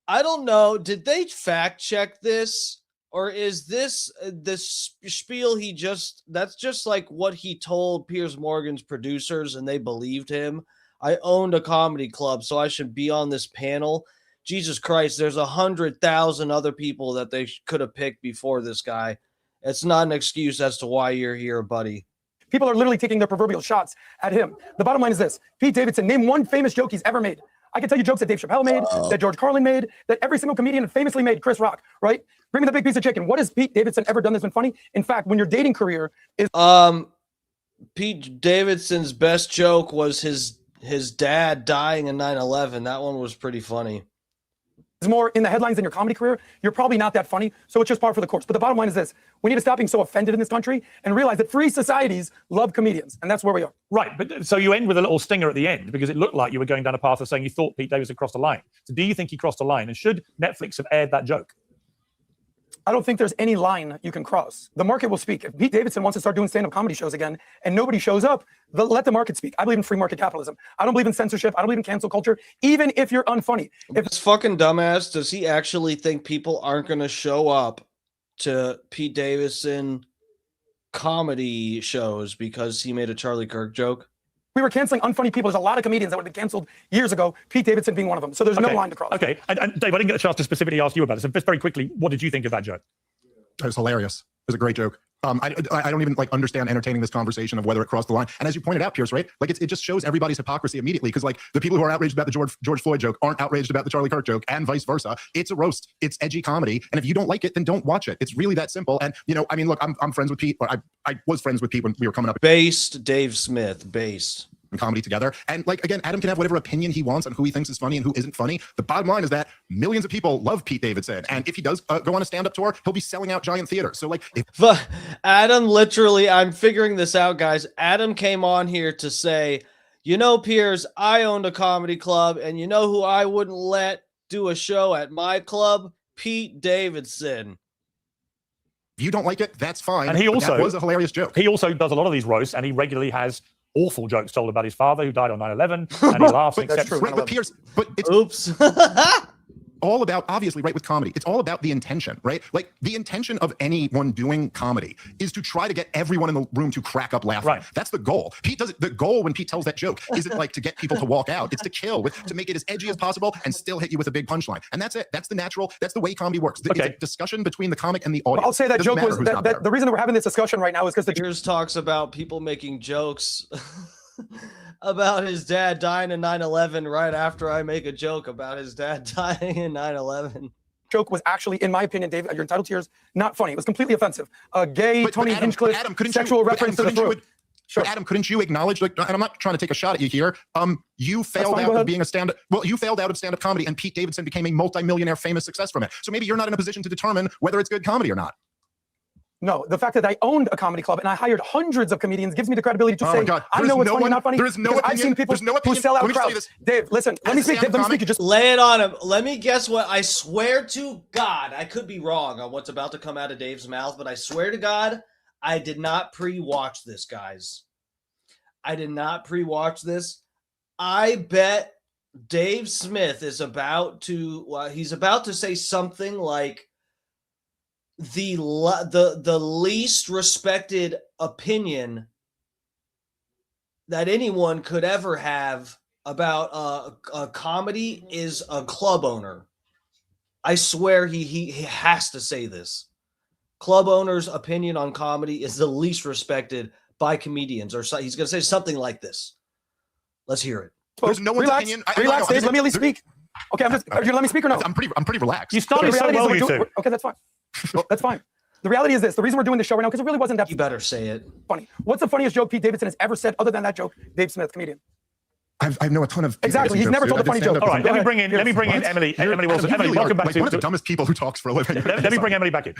I don't know. Did they fact check this? Or is this spiel he just... That's just like what he told Piers Morgan's producers and they believed him. I owned a comedy club, so I should be on this panel. Jesus Christ, there's 100,000 other people that they could have picked before this guy. It's not an excuse as to why you're here, buddy. People are literally taking their proverbial shots at him. The bottom line is this. Pete Davidson, name one famous joke he's ever made. I can tell you jokes that Dave Chappelle made, that George Carlin made, that every single comedian famously made, Chris Rock, right? Bring me the big piece of chicken. What has Pete Davidson ever done that's been funny? In fact, when your dating career is... Pete Davidson's best joke was his dad dying in 9/11. That one was pretty funny. Is more in the headlines than your comedy career, you're probably not that funny. So it's just par for the course. But the bottom line is this. We need to stop being so offended in this country and realize that free societies love comedians. And that's where we are. Right. But so you end with a little stinger at the end because it looked like you were going down a path of saying you thought Pete Davidson crossed the line. So do you think he crossed the line? And should Netflix have aired that joke? I don't think there's any line you can cross. The market will speak. If Pete Davidson wants to start doing stand-up comedy shows again and nobody shows up, let the market speak. I believe in free market capitalism. I don't believe in censorship. I don't believe in cancel culture, even if you're unfunny. If this fucking dumbass, does he actually think people aren't going to show up to Pete Davidson comedy shows because he made a Charlie Kirk joke? We were canceling unfunny people. There's a lot of comedians that would have been canceled years ago, Pete Davidson being one of them. So there's no line to cross. Okay. And Dave, I didn't get a chance to specifically ask you about it. So just very quickly, what did you think of that joke? It was hilarious. It was a great joke. I don't even like understand entertaining this conversation of whether it crossed the line. And as you pointed out, Piers, right? Like it just shows everybody's hypocrisy immediately because like the people who are outraged about the George Floyd joke aren't outraged about the Charlie Kirk joke and vice versa. It's a roast. It's edgy comedy. And if you don't like it, then don't watch it. It's really that simple. And you know, I mean, look, I'm friends with Pete. Or I was friends with Pete when we were coming up. Based Dave Smith, based. Comedy together. And like, again, Adam can have whatever opinion he wants on who he thinks is funny and who isn't funny. The bottom line is that millions of people love Pete Davidson. And if he does go on a stand-up tour, he'll be selling out giant theaters. So like, Adam literally, I'm figuring this out, guys. Adam came on here to say, you know, Piers, I owned a comedy club and you know who I wouldn't let do a show at my club? Pete Davidson. If you don't like it, that's fine. And he also that was a hilarious joke. He also does a lot of these roasts and he regularly has awful jokes told about his father who died on 9/11 and he laughs and accepts. Right, but Piers, but it's oops. all about, obviously, right, with comedy, it's all about the intention, right? Like the intention of anyone doing comedy is to try to get everyone in the room to crack up laughing. Right. That's the goal. Pete does it. The goal when Pete tells that joke isn't like to get people to walk out. It's to kill, to make it as edgy as possible and still hit you with a big punchline. And that's it. That's the natural, that's the way comedy works. It's a discussion between the comic and the audience. Well, I'll say that joke was, the reason that we're having this discussion right now is because the Piers talks about people making jokes about his dad dying in 9/11 right after I make a joke about his dad dying in 9/11. Joke was actually, in my opinion, Dave, you're entitled to yours, not funny. It was completely offensive. Tony Hinchcliffe, sexual reference to the throat. But Adam, couldn't you acknowledge, like, and I'm not trying to take a shot at you here. You failed out of being a stand-up. Well, you failed out of stand-up comedy, and Pete Davidson became a multi-millionaire famous success from it. So maybe you're not in a position to determine whether it's good comedy or not. No, the fact that I owned a comedy club and I hired hundreds of comedians gives me the credibility to say, I know what's funny and not funny. There is no opinion. I've seen people who sell out crowds. Dave, listen, let me speak. Dave, let me speak. You just lay it on him. Let me guess what I swear to God. I could be wrong on what's about to come out of Dave's mouth, but I swear to God, I did not pre-watch this, guys. I did not pre-watch this. I bet Dave Smith is about to, he's about to say something like, the least respected opinion that anyone could ever have about a comedy is a club owner. I swear he has to say this. Club owner's opinion on comedy is the least respected by comedians, or so, he's going to say something like this. Let's hear it. There's no one's Relax, opinion. relax, Dave. Let me at least speak. Okay, are you going to let me speak or no? I'm pretty relaxed. You started so well, you two. Okay, that's fine. That's fine. The reality is this. The reason we're doing this show right now, because it really wasn't that You better say it. funny. What's the funniest joke Pete Davidson has ever said other than that joke? Dave Smith, comedian. I know a ton of Exactly. He's never told a funny joke. All right, let me bring in Emily. Emily Wilson. Emily, welcome back like to one of the dumbest people who talks for a living. Let me bring Emily back in.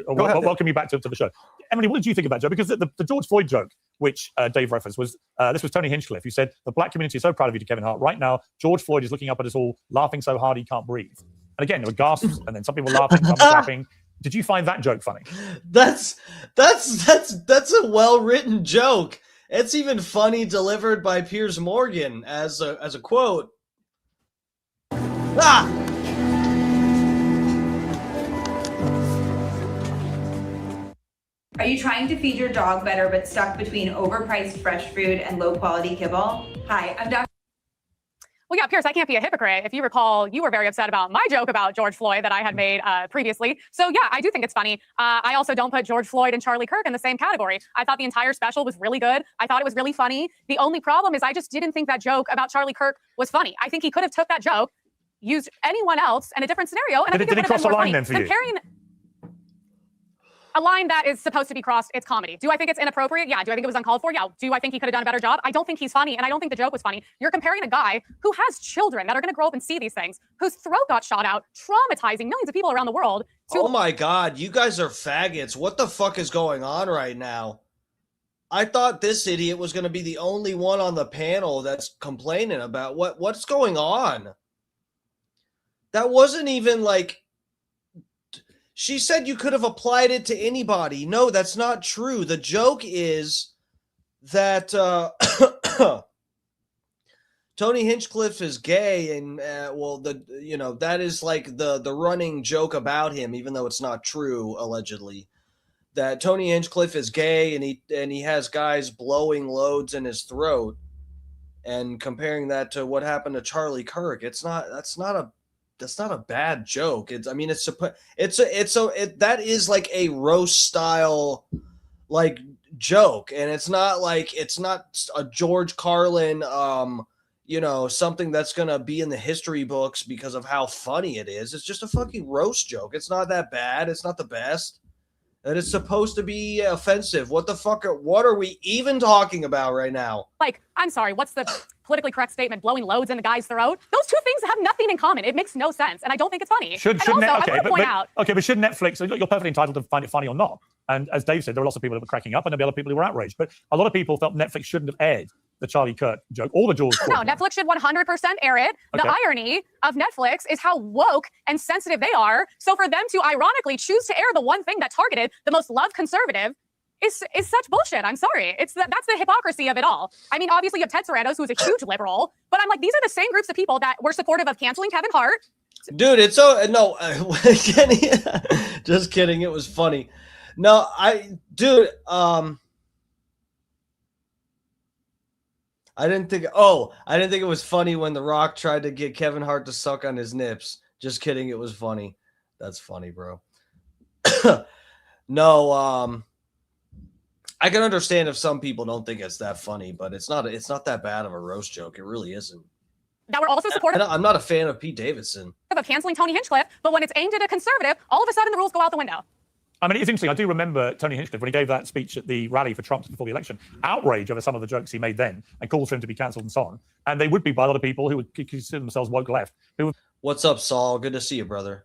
Welcome you back to the show. Emily, what did you think of that joke? Because the George Floyd joke, which Dave referenced, was this was Tony Hinchcliffe, who said, the black community is so proud of you to Kevin Hart. Right now, George Floyd is looking up at us all, laughing so hard he can't breathe. And again, there were gasps, and then some people laughing, some clapping. Did you find that joke funny? That's a well-written joke. It's even funny delivered by Piers Morgan as a quote. Ah! Are you trying to feed your dog better but stuck between overpriced fresh food and low-quality kibble? Hi, I'm Dr. Well, yeah, Piers, I can't be a hypocrite. If you recall, you were very upset about my joke about George Floyd that I had made previously. So, yeah, I do think it's funny. I also don't put George Floyd and Charlie Kirk in the same category. I thought the entire special was really good. I thought it was really funny. The only problem is I just didn't think that joke about Charlie Kirk was funny. I think he could have took that joke, used anyone else in a different scenario, and I think it would have been more funny. Then for Comparing a line that is supposed to be crossed, it's comedy. Do I think it's inappropriate? Yeah. Do I think it was uncalled for? Yeah. Do I think he could have done a better job? I don't think he's funny, and I don't think the joke was funny. You're comparing a guy who has children that are going to grow up and see these things, whose throat got shot out, traumatizing millions of people around the world. Oh my God, you guys are faggots. What the fuck is going on right now? I thought this idiot was going to be the only one on the panel that's complaining about what's going on. That wasn't even like... She said you could have applied it to anybody. No, that's not true. The joke is that Tony Hinchcliffe is gay, and that is like the running joke about him, even though it's not true, allegedly. That Tony Hinchcliffe is gay, and he has guys blowing loads in his throat, and comparing that to what happened to Charlie Kirk. That's not a bad joke. That is like a roast style like joke, and it's not a George Carlin something that's gonna be in the history books because of how funny it is. It's just a fucking roast joke. It's not that bad. It's not the best. And it's supposed to be offensive. What the fuck what are we even talking about right now? Like, I'm sorry, what's the politically correct statement? Blowing loads in the guy's throat? Those two things have nothing in common. It makes no sense, and I don't think it's funny. But should Netflix, you're perfectly entitled to find it funny or not. And as Dave said, there are lots of people that were cracking up, and there'll be other people who were outraged. But a lot of people felt Netflix shouldn't have aired the Charlie Kirk joke or the George Floyd. No, Netflix should 100% air it. Okay. The irony of Netflix is how woke and sensitive they are. So for them to ironically choose to air the one thing that targeted the most loved conservative is such bullshit. I'm sorry. That's the hypocrisy of it all. I mean, obviously you have Ted Sarandos, who's a huge liberal, but I'm like, these are the same groups of people that were supportive of canceling Kevin Hart. Dude, it's so no. Just kidding. It was funny. No, I didn't think it was funny when The Rock tried to get Kevin Hart to suck on his nips. Just kidding. It was funny. That's funny, bro. No, I can understand if some people don't think it's that funny, but it's not that bad of a roast joke. It really isn't. That were also supportive. I'm not a fan of Pete Davidson. Of canceling Tony Hinchcliffe, but when it's aimed at a conservative, all of a sudden the rules go out the window. I mean, it's interesting. I do remember Tony Hinchcliffe when he gave that speech at the rally for Trump before the election, outrage over some of the jokes he made then and calls for him to be cancelled and so on. And they would be by a lot of people who would consider themselves woke left. What's up, Saul? Good to see you, brother.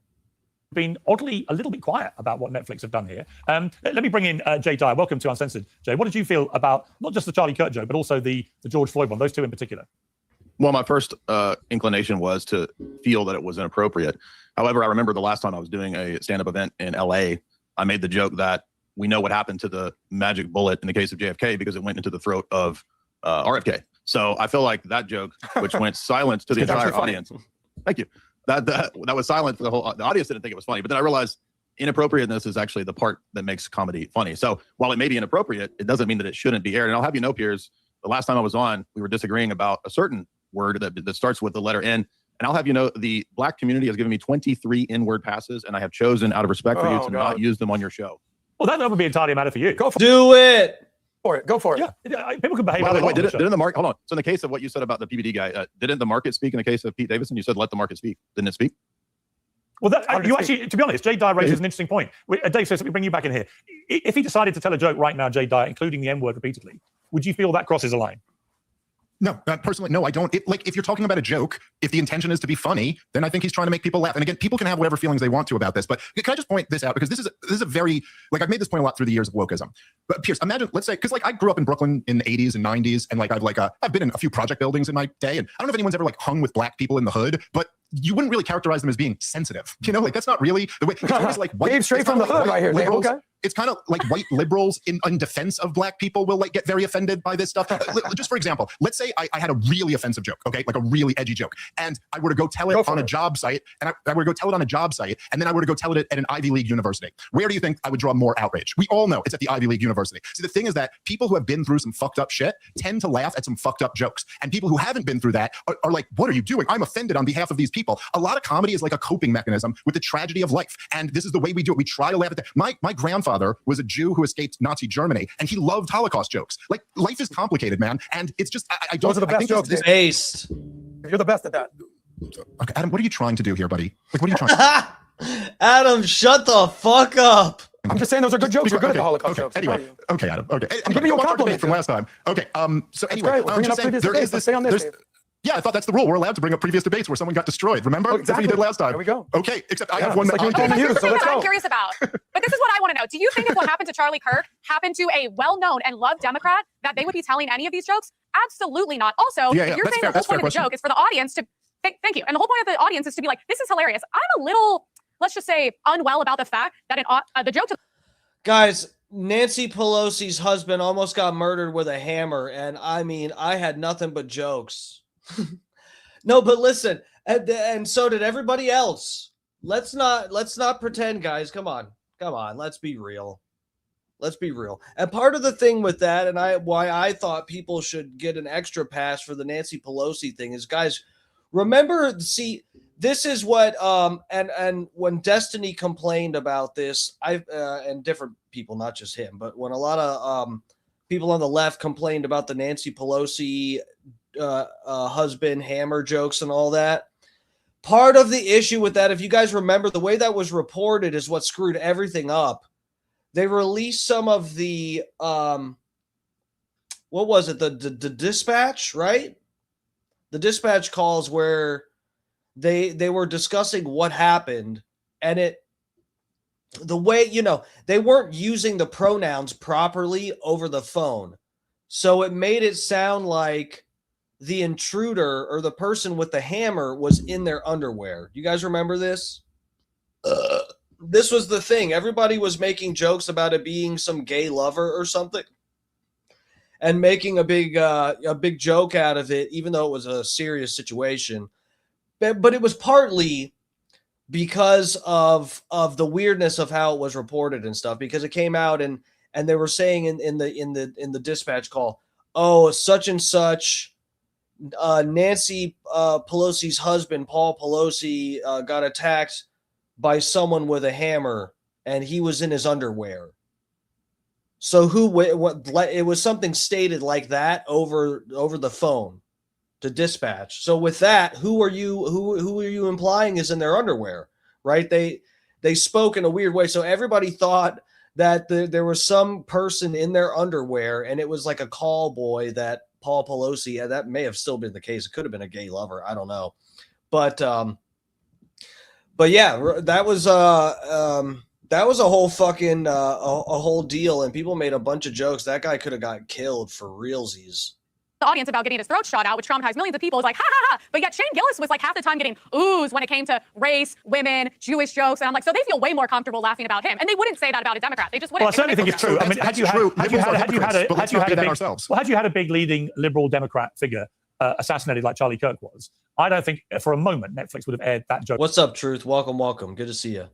Been oddly a little bit quiet about what Netflix have done here. Let me bring in Jay Dyer. Welcome to Uncensored. Jay, what did you feel about not just the Charlie Kirk joke, but also the George Floyd one, those two in particular? Well, my first inclination was to feel that it was inappropriate. However, I remember the last time I was doing a stand-up event in LA, I made the joke that we know what happened to the magic bullet in the case of JFK because it went into the throat of RFK. So I feel like that joke, which went silent to the entire audience. Thank you. That was silent for the audience didn't think it was funny. But then I realized inappropriateness is actually the part that makes comedy funny. So while it may be inappropriate, it doesn't mean that it shouldn't be aired. And I'll have you know, Piers, the last time I was on, we were disagreeing about a certain word that starts with the letter N. And I'll have you know, the black community has given me 23 N-word passes, and I have chosen, out of respect for you, to not use them on your show. Well, that would be entirely a matter for you. Go for Do it. Go for it. Yeah, people can behave. Wait, didn't the market? Hold on. So in the case of what you said about the PBD guy, didn't the market speak in the case of Pete Davidson? You said let the market speak. Didn't it speak? Well, you actually, to be honest, Jay Dyer raises an interesting point. Dave says, let me bring you back in here. If he decided to tell a joke right now, Jay Dyer, including the N-word repeatedly, would you feel that crosses a line? No, personally, no, I don't. Like, if you're talking about a joke, if the intention is to be funny, then I think he's trying to make people laugh. And again, people can have whatever feelings they want to about this. But can I just point this out? Because this is a very, like, I've made this point a lot through the years of wokeism. But Piers, imagine, let's say, because like I grew up in Brooklyn in the 80s and 90s, and like I've been in a few project buildings in my day, and I don't know if anyone's ever like hung with black people in the hood, but you wouldn't really characterize them as being sensitive. You know, like that's not really the way. It's always like white, Dave straight from the hood right here. Liberals, Okay. It's kind of like white liberals in defense of black people will like get very offended by this stuff. Just for example, let's say I had a really offensive joke, okay, like a really edgy joke, and I were to go tell it on a job site, and I were to go tell it on a job site, and then I were to go tell it at an Ivy League university. Where do you think I would draw more outrage? We all know it's at the Ivy League university. See, the thing is that people who have been through some fucked up shit tend to laugh at some fucked up jokes, and people who haven't been through that are like, what are you doing? I'm offended on behalf of these people. A lot of comedy is like a coping mechanism with the tragedy of life, and this is the way we do it. We try to laugh at that. My grandfather was a Jew who escaped Nazi Germany, and he loved Holocaust jokes. Like, life is complicated, man, and it's just I don't. Those are the best jokes. Based. You're the best at that. Okay, Adam, what are you trying to do here, buddy? Like, what are you trying? Adam, shut the fuck up. I'm just saying those are good jokes. You're good at the Holocaust jokes. Anyway, okay, Adam. Okay, I'm giving you a compliment from last time. Okay, so anyway, I'm just saying there is this. Stay on this. Yeah, I thought that's the rule. We're allowed to bring up previous debates where someone got destroyed. Remember? That's what you did last time. There we go. Okay, except I have one that you did. This is what I'm curious about. But this is what I want to know. Do you think if what happened to Charlie Kirk happened to a well-known and loved Democrat, that they would be telling any of these jokes? Absolutely not. Also, if you're saying the whole point of the joke is for the audience to thank you, and the whole point of the audience is to be like, this is hilarious. I'm a little, let's just say, unwell about the fact that the joke to guys, Nancy Pelosi's husband almost got murdered with a hammer, and I mean, I had nothing but jokes. No, but listen, and so did everybody else. Let's not pretend, guys. Come on. Let's be real. And part of the thing with that, and why I thought people should get an extra pass for the Nancy Pelosi thing is, guys, remember, see, this is what and when Destiny complained about this, and different people, not just him, but when a lot of people on the left complained about the Nancy Pelosi husband hammer jokes and all that. Part of the issue with that, if you guys remember, the way that was reported is what screwed everything up. They released some of the what was it, the dispatch, right? The dispatch calls where they were discussing what happened, and the way, you know, they weren't using the pronouns properly over the phone, so it made it sound like the intruder or the person with the hammer was in their underwear. You guys remember this? This was the thing. Everybody was making jokes about it being some gay lover or something, and making a big joke out of it, even though it was a serious situation. But it was partly because of the weirdness of how it was reported and stuff, because it came out and they were saying in the dispatch call, oh, such and such, Nancy Pelosi's husband, Paul Pelosi, got attacked by someone with a hammer, and he was in his underwear. So it was something stated like that over the phone to dispatch. So with that, who are you implying is in their underwear, right? They spoke in a weird way. So everybody thought that there was some person in their underwear, and it was like a call boy that Paul Pelosi, that may have still been the case. It could have been a gay lover. I don't know. But yeah, that was a whole fucking a whole deal, and people made a bunch of jokes. That guy could have got killed for realsies. The audience about getting his throat shot out, which traumatized millions of people, is like, ha ha ha. But yet Shane Gillis was like half the time getting oohs when it came to race, women, Jewish jokes. And I'm like, so they feel way more comfortable laughing about him. And they wouldn't say that about a Democrat. They just wouldn't. Well, I certainly think it's true. I mean, had you had a big leading liberal Democrat figure assassinated like Charlie Kirk was, I don't think for a moment Netflix would have aired that joke. What's up, Truth? Welcome. Good to see you.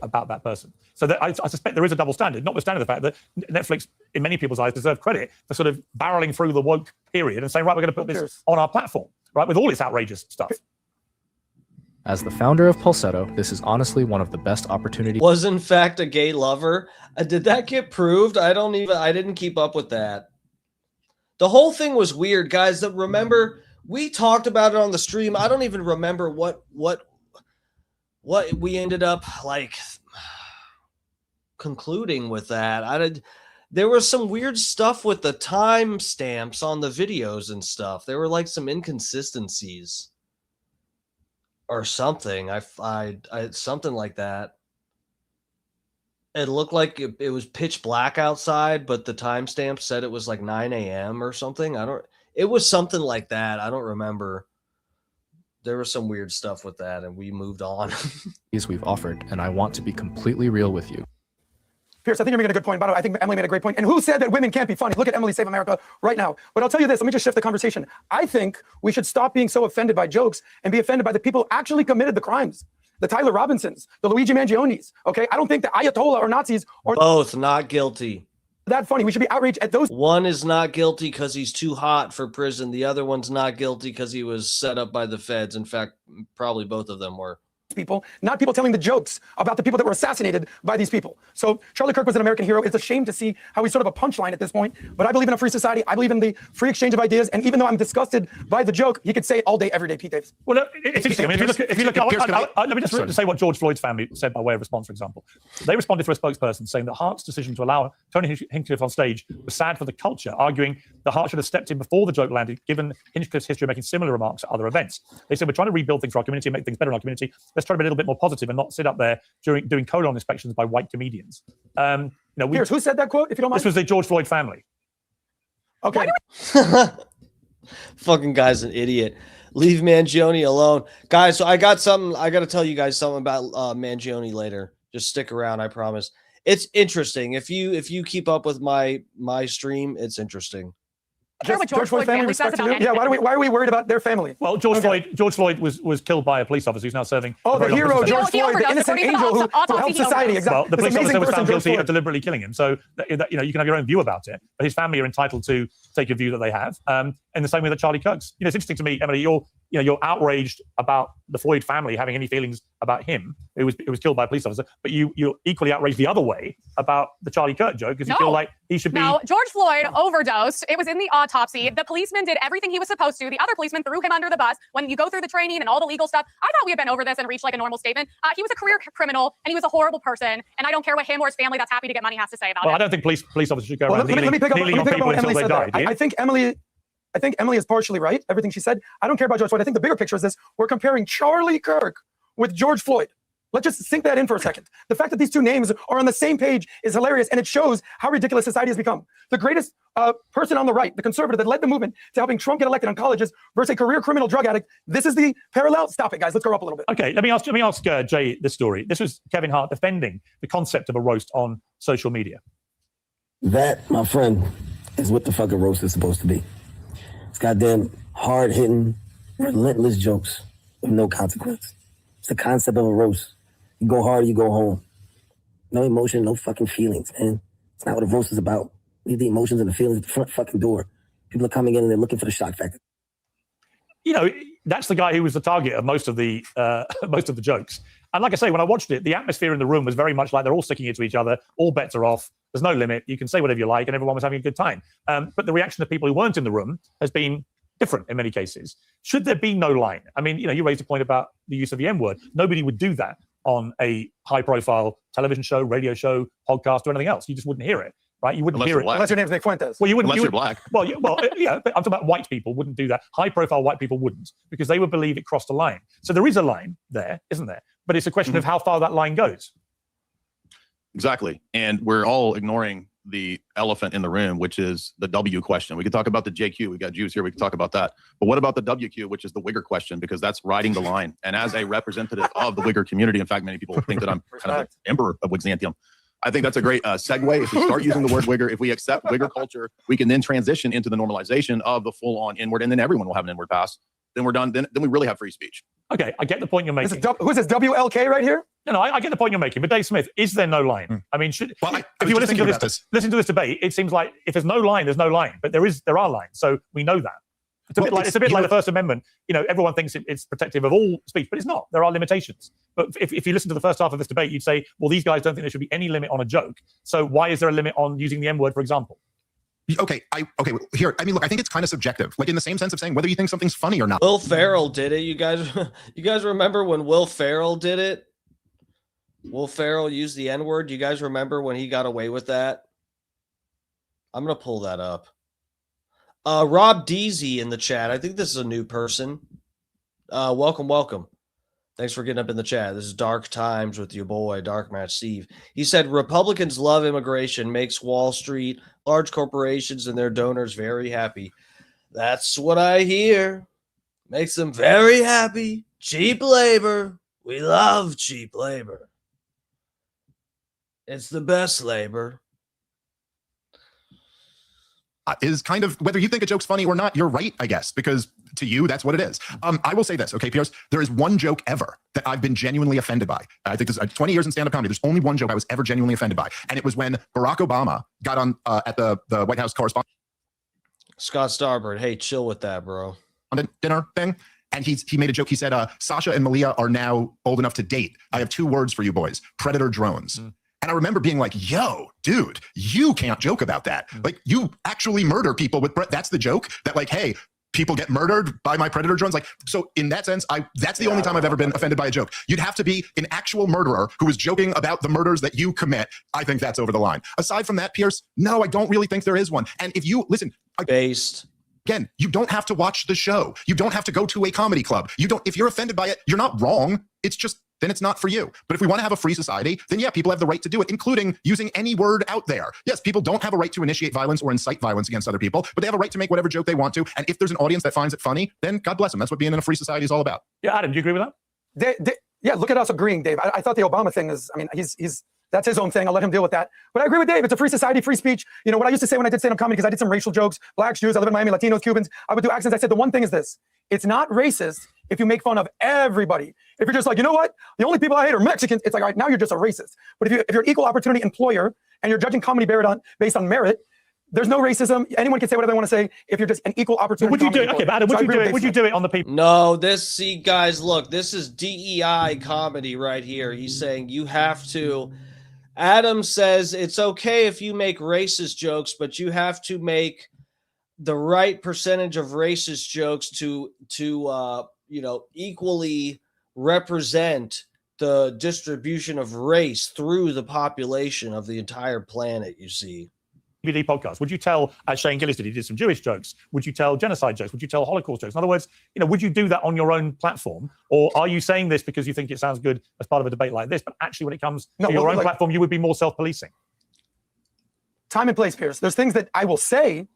About that person. So I suspect there is a double standard, notwithstanding the fact that Netflix, in many people's eyes, deserve credit for sort of barreling through the woke period and saying, right, we're going to put this on our platform. right, with all its outrageous stuff. As the founder of Pulsetto, this is honestly one of the best opportunities. Was in fact a gay lover. Did that get proved? I didn't keep up with that. The whole thing was weird, guys. Remember, we talked about it on the stream. I don't even remember what we ended up like concluding with that. There was some weird stuff with the time stamps on the videos and stuff. There were like some inconsistencies or something. I something like that. It looked like it was pitch black outside, but the timestamp said it was like 9 a.m. or something. It was something like that. I don't remember. There was some weird stuff with that, and we moved on. We've offered, and I want to be completely real with you. Pierce, I think you're making a good point. By the way, I think Emily made a great point. And who said that women can't be funny? Look at Emily Save America right now. But I'll tell you this. Let me just shift the conversation. I think we should stop being so offended by jokes and be offended by the people who actually committed the crimes. The Tyler Robinsons, the Luigi Mangionis, okay? I don't think the Ayatollah or Nazis or both not guilty. That funny. We should be outraged at those. One is not guilty because he's too hot for prison. The other one's not guilty because he was set up by the feds. In fact, probably both of them were. People, not people telling the jokes about the people that were assassinated by these people. So Charlie Kirk was an American hero. It's a shame to see how he's sort of a punchline at this point, but I believe in a free society. I believe in the free exchange of ideas. And even though I'm disgusted by the joke, he could say it all day, every day, Pete Davis. Well, it's interesting. I mean, if you look at, let me just say what George Floyd's family said by way of response, for example. They responded to a spokesperson saying that Hart's decision to allow Tony Hinchcliffe on stage was sad for the culture, arguing that Hart should have stepped in before the joke landed, given Hinchcliffe's history of making similar remarks at other events. They said, we're trying to rebuild things for our community and make things better in our community. Let's try to be a little bit more positive and not sit up there doing colon inspections by white comedians. Pierce, who said that quote, if you don't mind? This was the George Floyd family. Okay. Fucking guy's an idiot. Leave Mangione alone. Guys, so I got to tell you guys something about Mangione later. Just stick around, I promise. It's interesting. If you keep up with my stream, it's interesting. George Floyd family respect to you? Yeah, why are we worried about their family? Well, George Floyd was killed by a police officer who's now serving. Oh, the hero, George Floyd, the innocent angel who helped society. Exactly. Well, the police officer was found guilty of deliberately killing him. So, you can have your own view about it, but his family are entitled to take a view that they have. In the same way that Charlie Kirk's. It's interesting to me, Emily, you're outraged about the Floyd family having any feelings about him. It was killed by a police officer, but you're equally outraged the other way about the Charlie Kirk joke because you feel like he should be. No, George Floyd overdosed. It was in the autopsy. The policeman did everything he was supposed to. The other policeman threw him under the bus. When you go through the training and all the legal stuff, I thought we had been over this and reached like a normal statement. He was a career criminal and he was a horrible person. And I don't care what him or his family that's happy to get money has to say about it. I don't think police officers should go around let me pick up on people what until Emily they said die. I think Emily is partially right, everything she said. I don't care about George Floyd. I think the bigger picture is this. We're comparing Charlie Kirk with George Floyd. Let's just sink that in for a second. The fact that these two names are on the same page is hilarious, and it shows how ridiculous society has become. The greatest person on the right, the conservative that led the movement to helping Trump get elected on colleges versus a career criminal drug addict. This is the parallel. Stop it, guys. Let's go up a little bit. Okay, let me ask Jay this story. This was Kevin Hart defending the concept of a roast on social media. That, my friend, is what the fucking roast is supposed to be. It's goddamn hard-hitting, relentless jokes with no consequence. It's the concept of a roast. You go hard, you go home. No emotion, no fucking feelings, man. It's not what a roast is about. Leave the emotions and the feelings at the front fucking door. People are coming in and they're looking for the shock factor. That's the guy who was the target of most of the jokes. And like I say, when I watched it, the atmosphere in the room was very much like they're all sticking it to each other. All bets are off. There's no limit. You can say whatever you like, and everyone was having a good time. But the reaction of people who weren't in the room has been different in many cases. Should there be no line? I mean, you raised a point about the use of the N-word. Nobody would do that on a high-profile television show, radio show, podcast, or anything else. You just wouldn't hear it, right? You wouldn't hear it unless your name's Nick Fuentes. Well, you wouldn't. Unless you're black. Well, yeah, but I'm talking about white people wouldn't do that. High-profile white people wouldn't because they would believe it crossed a line. So there is a line there, isn't there? But it's a question of how far that line goes. Exactly. And we're all ignoring the elephant in the room, which is the W question. We could talk about the JQ. We got Jews here. We could talk about that. But what about the WQ, which is the Wigger question? Because that's riding the line. And as a representative of the Wigger community, in fact, many people think that I'm kind of the emperor of Wigzantium. I think that's a great segue. If we start using the word Wigger, if we accept Wigger culture, we can then transition into the normalization of the full-on N-word, and then everyone will have an N-word pass. Then we're done. Then we really have free speech. Okay, I get the point you're making. Who's this, WLK right here? No, I get the point you're making. But Dave Smith, is there no line? I mean, if you listen to this debate, it seems like if there's no line, there's no line. But there are lines, so we know that. It's a bit like the First Amendment. You know, everyone thinks it's protective of all speech, but it's not. There are limitations. But if you listen to the first half of this debate, you'd say, well, these guys don't think there should be any limit on a joke. So why is there a limit on using the M-word, for example? Okay, here. I mean, look, I think it's kind of subjective, like in the same sense of saying whether you think something's funny or not. Will Ferrell did it. You guys remember when Will Ferrell did it? Will Ferrell used the N-word. You guys remember when he got away with that? I'm gonna pull that up. Rob Deasy in the chat. I think this is a new person. Welcome. Thanks for getting up in the chat. This is Dark Times with your boy, Dark Match Steve. He said, Republicans love immigration, makes Wall Street, large corporations, and their donors very happy. That's what I hear. Makes them very happy. Cheap labor. We love cheap labor. It's the best labor. Is kind of whether you think a joke's funny or not, you're right, I guess, because to you, that's what it is. I will say this, okay, Piers, there is one joke ever that I've been genuinely offended by. I think this is 20 years in stand-up comedy. There's only one joke I was ever genuinely offended by. And it was when Barack Obama got on at the White House correspondent. Scott Starboard, hey, chill with that, bro. On the dinner thing. And he made a joke. He said, Sasha and Malia are now old enough to date. I have 2 words for you boys, predator drones. And I remember being like, yo, dude, you can't joke about that. Like, you actually murder people with, that's the joke, that like, hey, people get murdered by my predator drones. Like, so in that sense, that's the only time I've ever been offended by a joke. You'd have to be an actual murderer who is joking about the murders that you commit. I think that's over the line. Aside from that, Piers, no, I don't really think there is one. And if you, listen. Based. Again, you don't have to watch the show. You don't have to go to a comedy club. If you're offended by it, you're not wrong. It's just, then it's not for you. But if we want to have a free society, then yeah, people have the right to do it, including using any word out there. Yes, people don't have a right to initiate violence or incite violence against other people, but they have a right to make whatever joke they want to. And if there's an audience that finds it funny, then God bless them. That's what being in a free society is all about. Yeah, Adam, do you agree with that? Yeah, look at us agreeing, Dave. I thought the Obama thing is, I mean, he's that's his own thing. I'll let him deal with that. But I agree with Dave. It's a free society, free speech. You know, what I used to say when I did stand-up comedy, because I did some racial jokes, blacks, Jews, I live in Miami, Latinos, Cubans, I would do accents. I said, the one thing is this. It's not racist if you make fun of everybody. If you're just like, you know what? The only people I hate are Mexicans. It's like, all right, now you're just a racist. But if you're an equal opportunity employer and you're judging comedy based on merit, there's no racism. Anyone can say whatever they want to say if you're just an equal opportunity. Would you do it? Okay, but Adam, would you do it on the people? No, see, guys, look, this is DEI comedy right here. He's saying you have to. Adam says it's okay if you make racist jokes, but you have to make the right percentage of racist jokes to equally represent the distribution of race through the population of the entire planet, you see. PBD podcast. Would you tell, as Shane Gillis did, he did some Jewish jokes? Would you tell genocide jokes? Would you tell Holocaust jokes? In other words, would you do that on your own platform? Or are you saying this because you think it sounds good as part of a debate like this? But actually, when it comes to your own platform, you would be more self-policing. Time and place, Piers. There's things that I will say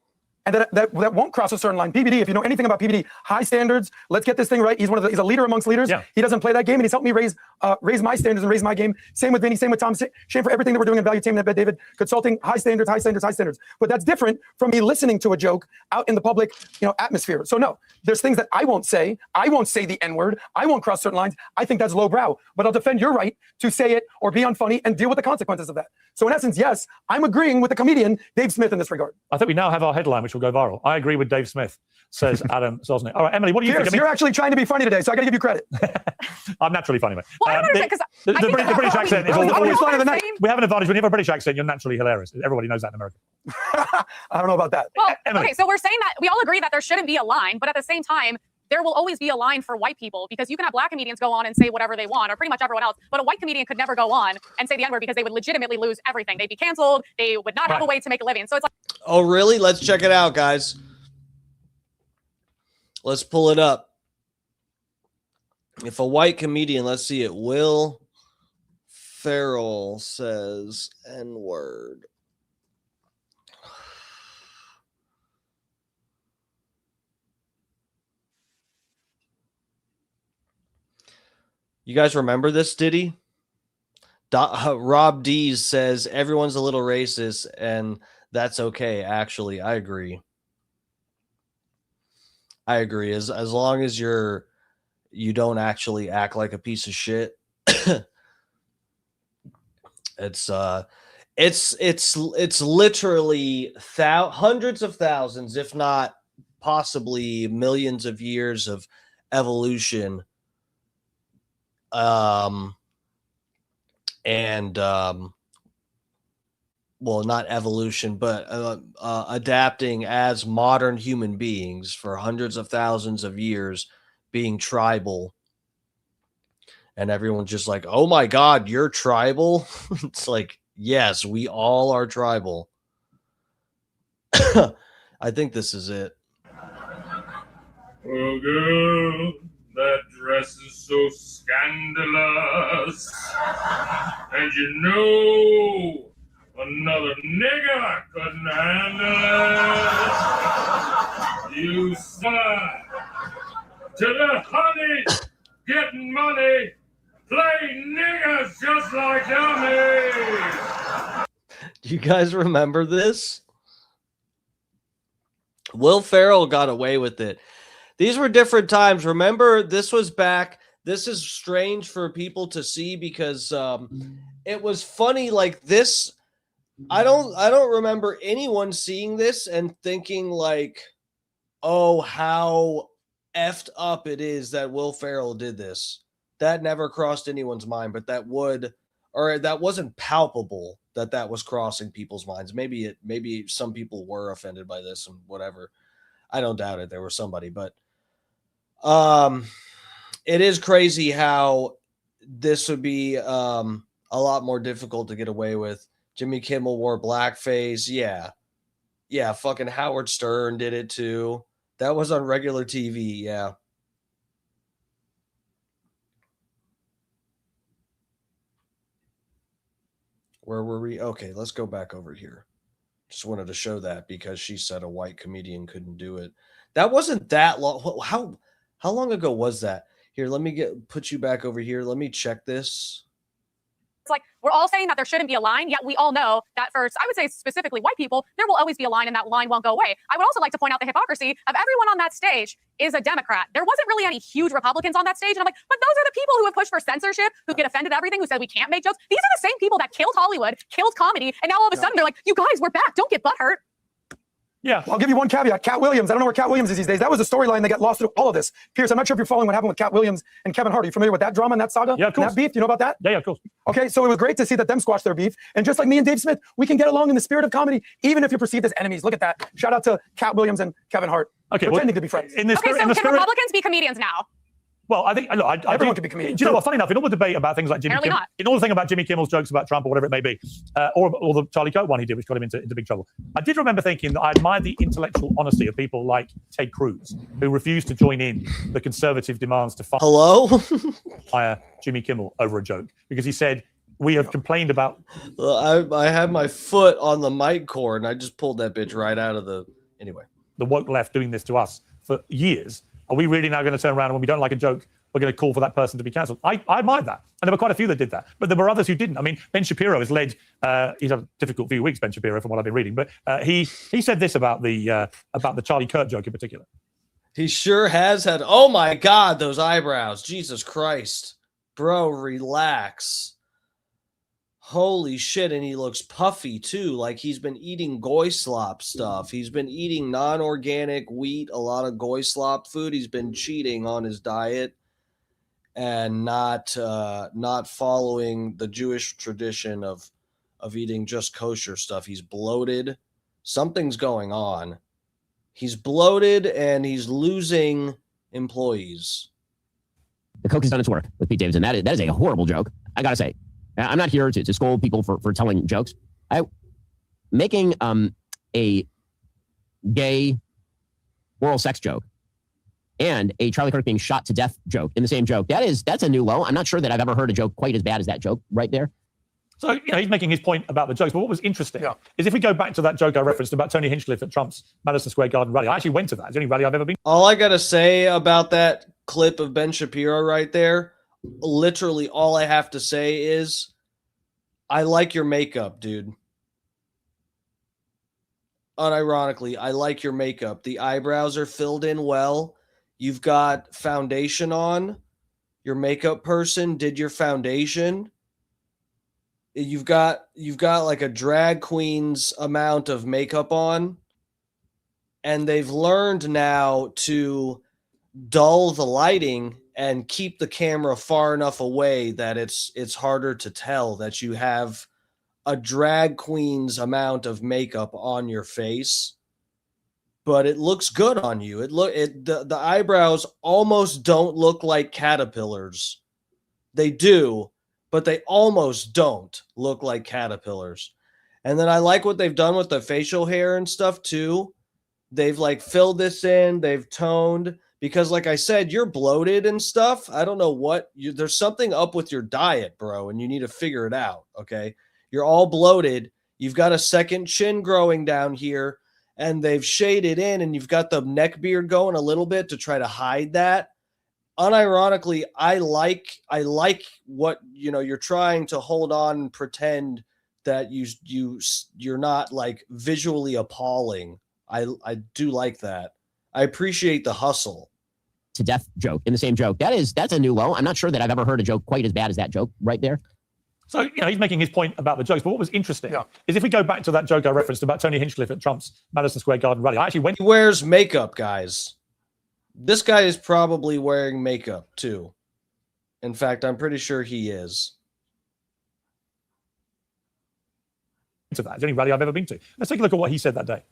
and that won't cross a certain line. PBD, if you know anything about PBD, high standards. Let's get this thing right. He's he's a leader amongst leaders. Yeah. He doesn't play that game, and he's helped me raise my standards and raise my game. Same with Vinny, same with Tom. Shame for everything that we're doing in Value Tainment, David. Consulting, high standards, high standards, high standards. But that's different from me listening to a joke out in the public, atmosphere. So no, there's things that I won't say. I won't say the N-word. I won't cross certain lines. I think that's lowbrow. But I'll defend your right to say it or be unfunny and deal with the consequences of that. So in essence, yes, I'm agreeing with the comedian Dave Smith in this regard. I think we now have our headline, which will go viral. I agree with Dave Smith, says Adam Sosnick. All right, Emily, what do you think? You're actually trying to be funny today, so I got to give you credit. I'm naturally funny, mate. Well, I don't understand, because the British accent is always funny the night. We have an advantage. When you have a British accent, you're naturally hilarious. Everybody knows that in America. I don't know about that. Well, Emily. okay, so we're saying that we all agree that there shouldn't be a line, but at the same time, there will always be a line for white people, because you can have black comedians go on and say whatever they want, or pretty much everyone else, but a white comedian could never go on and say the N-word, because they would legitimately lose everything. They'd be canceled. They would not have a way to make a living. So it's like, oh, really? Let's check it out, guys. Let's pull it up. If a white comedian, let's see it, Will Ferrell says N-word. You guys remember this, did he? Rob Dees says everyone's a little racist, and that's okay. Actually, I agree. As long as you don't actually act like a piece of shit. It's literally hundreds of thousands, if not possibly millions of years of evolution. Well, not evolution, but adapting as modern human beings for hundreds of thousands of years, being tribal. And everyone's just like, oh my God, you're tribal? It's like, yes, we all are tribal. I think this is it. Oh, girl, that dress is so scandalous. And you know, another nigger couldn't handle it. You son, to the honey, getting money, play niggers just like dummies. Do you guys remember this? Will Ferrell got away with it. These were different times. Remember, this was back. This is strange for people to see because it was funny like this. I don't remember anyone seeing this and thinking like, oh, how effed up it is that Will Ferrell did this. That never crossed anyone's mind, but that wasn't palpable that was crossing people's minds. Maybe some people were offended by this and whatever. I don't doubt it. There was somebody, but it is crazy how this would be a lot more difficult to get away with. Jimmy Kimmel wore blackface. Yeah. Fucking Howard Stern did it too. That was on regular TV. Yeah. Where were we? Okay, let's go back over here. Just wanted to show that because she said a white comedian couldn't do it. That wasn't that long. How long ago was that? Here, let me put you back over here. Let me check this. It's like we're all saying that there shouldn't be a line, yet we all know that for, I would say specifically white people, there will always be a line and that line won't go away. I would also like to point out the hypocrisy of everyone on that stage is a Democrat. There wasn't really any huge Republicans on that stage. And I'm like, but those are the people who have pushed for censorship, who get offended at everything, who said we can't make jokes. These are the same people that killed Hollywood, killed comedy, and now all of a sudden they're like, you guys, we're back. Don't get butthurt. Yeah, well, I'll give you one caveat. Cat Williams, I don't know where Cat Williams is these days. That was a storyline that got lost through all of this. Pierce, I'm not sure if you're following what happened with Cat Williams and Kevin Hart. Are you familiar with that drama and that saga? Yeah, of course. And that beef? Do you know about that? Yeah, of course. Okay, so it was great to see that them squash their beef. And just like me and Dave Smith, we can get along in the spirit of comedy, even if you're perceived as enemies. Look at that. Shout out to Cat Williams and Kevin Hart. Okay, pretending to be friends. So can Republicans be comedians now? Well, I think everyone can be comedian. Do you know what? Funny enough, in all the debate about things like Jimmy Kimmel, in all the thing about Jimmy Kimmel's jokes about Trump or whatever it may be, or the Charlie Kirk one he did, which got him into big trouble, I did remember thinking that I admired the intellectual honesty of people like Ted Cruz, who refused to join in the conservative demands to fire Jimmy Kimmel over a joke because he said we have complained about. I had my foot on the mic cord and I just pulled that bitch right out of the. Anyway, the woke left doing this to us for years. Are we really now going to turn around and when we don't like a joke, we're going to call for that person to be cancelled? I admired that. And there were quite a few that did that. But there were others who didn't. I mean, Ben Shapiro has led, he's had a difficult few weeks, Ben Shapiro, from what I've been reading. But he said this about the Charlie Kirk joke in particular. He sure has had, oh my God, those eyebrows. Jesus Christ. Bro, relax. Holy shit, and he looks puffy too, like he's been eating goy slop stuff. He's been eating non-organic wheat, a lot of goy slop food. He's been cheating on his diet and not following the Jewish tradition of eating just kosher stuff. He's bloated. Something's going on. He's bloated and he's losing employees. The Coke has done its work with Pete Davidson. That is a horrible joke. I gotta say. I'm not here to scold people for telling jokes. Making a gay oral sex joke and a Charlie Kirk being shot to death joke in the same joke, that's a new low. I'm not sure that I've ever heard a joke quite as bad as that joke right there. So he's making his point about the jokes. But what was interesting is if we go back to that joke I referenced about Tony Hinchcliffe at Trump's Madison Square Garden rally. I actually went to that. It's the only rally I've ever been. All I got to say about that clip of Ben Shapiro right there, literally all I have to say is I like your makeup, dude. Unironically, I like your makeup. The eyebrows are filled in well. You've got foundation on. Your makeup person did your foundation. You've got like a drag queen's amount of makeup on. and they've learned now to dull the lighting and keep the camera far enough away that it's harder to tell that you have a drag queen's amount of makeup on your face, but it looks good on you. The eyebrows almost don't look like caterpillars. They do, but they almost don't look like caterpillars. And then I like what they've done with the facial hair and stuff too. They've like filled this in, they've toned, because like I said, you're bloated and stuff. I don't know there's something up with your diet, bro, and you need to figure it out, okay? You're all bloated. You've got a second chin growing down here, and they've shaded in, and you've got the neck beard going a little bit to try to hide that. Unironically, I like what, you're trying to hold on and pretend that you're not like visually appalling. I do like that. I appreciate the hustle. To death joke in the same joke. That's a new low. I'm not sure that I've ever heard a joke quite as bad as that joke right there. So, he's making his point about the jokes. But what was interesting is if we go back to that joke I referenced about Tony Hinchcliffe at Trump's Madison Square Garden rally, I actually went. He wears makeup, guys. This guy is probably wearing makeup too. In fact, I'm pretty sure he is. To that. It's the only rally I've ever been to. Let's take a look at what he said that day.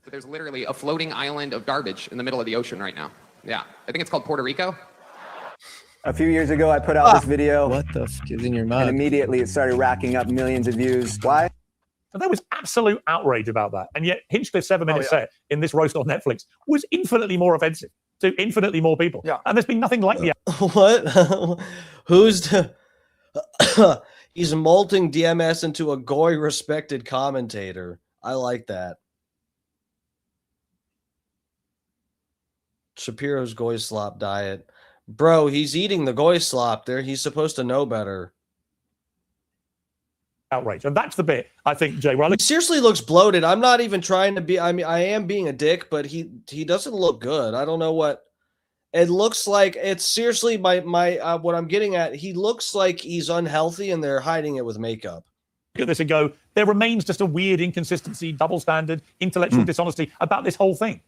There's literally a floating island of garbage in the middle of the ocean right now. Yeah, I think it's called Puerto Rico. A few years ago, I put out this video. What the f is in your mind? And immediately it started racking up millions of views. Why? And there was absolute outrage about that. And yet Hinchcliffe's 7-minute set in this roast on Netflix was infinitely more offensive to infinitely more people. Yeah. And there's been nothing like the... What? He's molting DMS into a goy respected commentator. I like that. Shapiro's goy slop diet. Bro, he's eating the goy slop there. He's supposed to know better. Outrage. And that's the bit, I think, Jay, he seriously looks bloated. I'm not even trying to be, I am being a dick, but he doesn't look good. I don't know what it looks like. It's seriously my what I'm getting at. He looks like he's unhealthy and they're hiding it with makeup. Look at this and go, there remains just a weird inconsistency, double standard, intellectual dishonesty about this whole thing.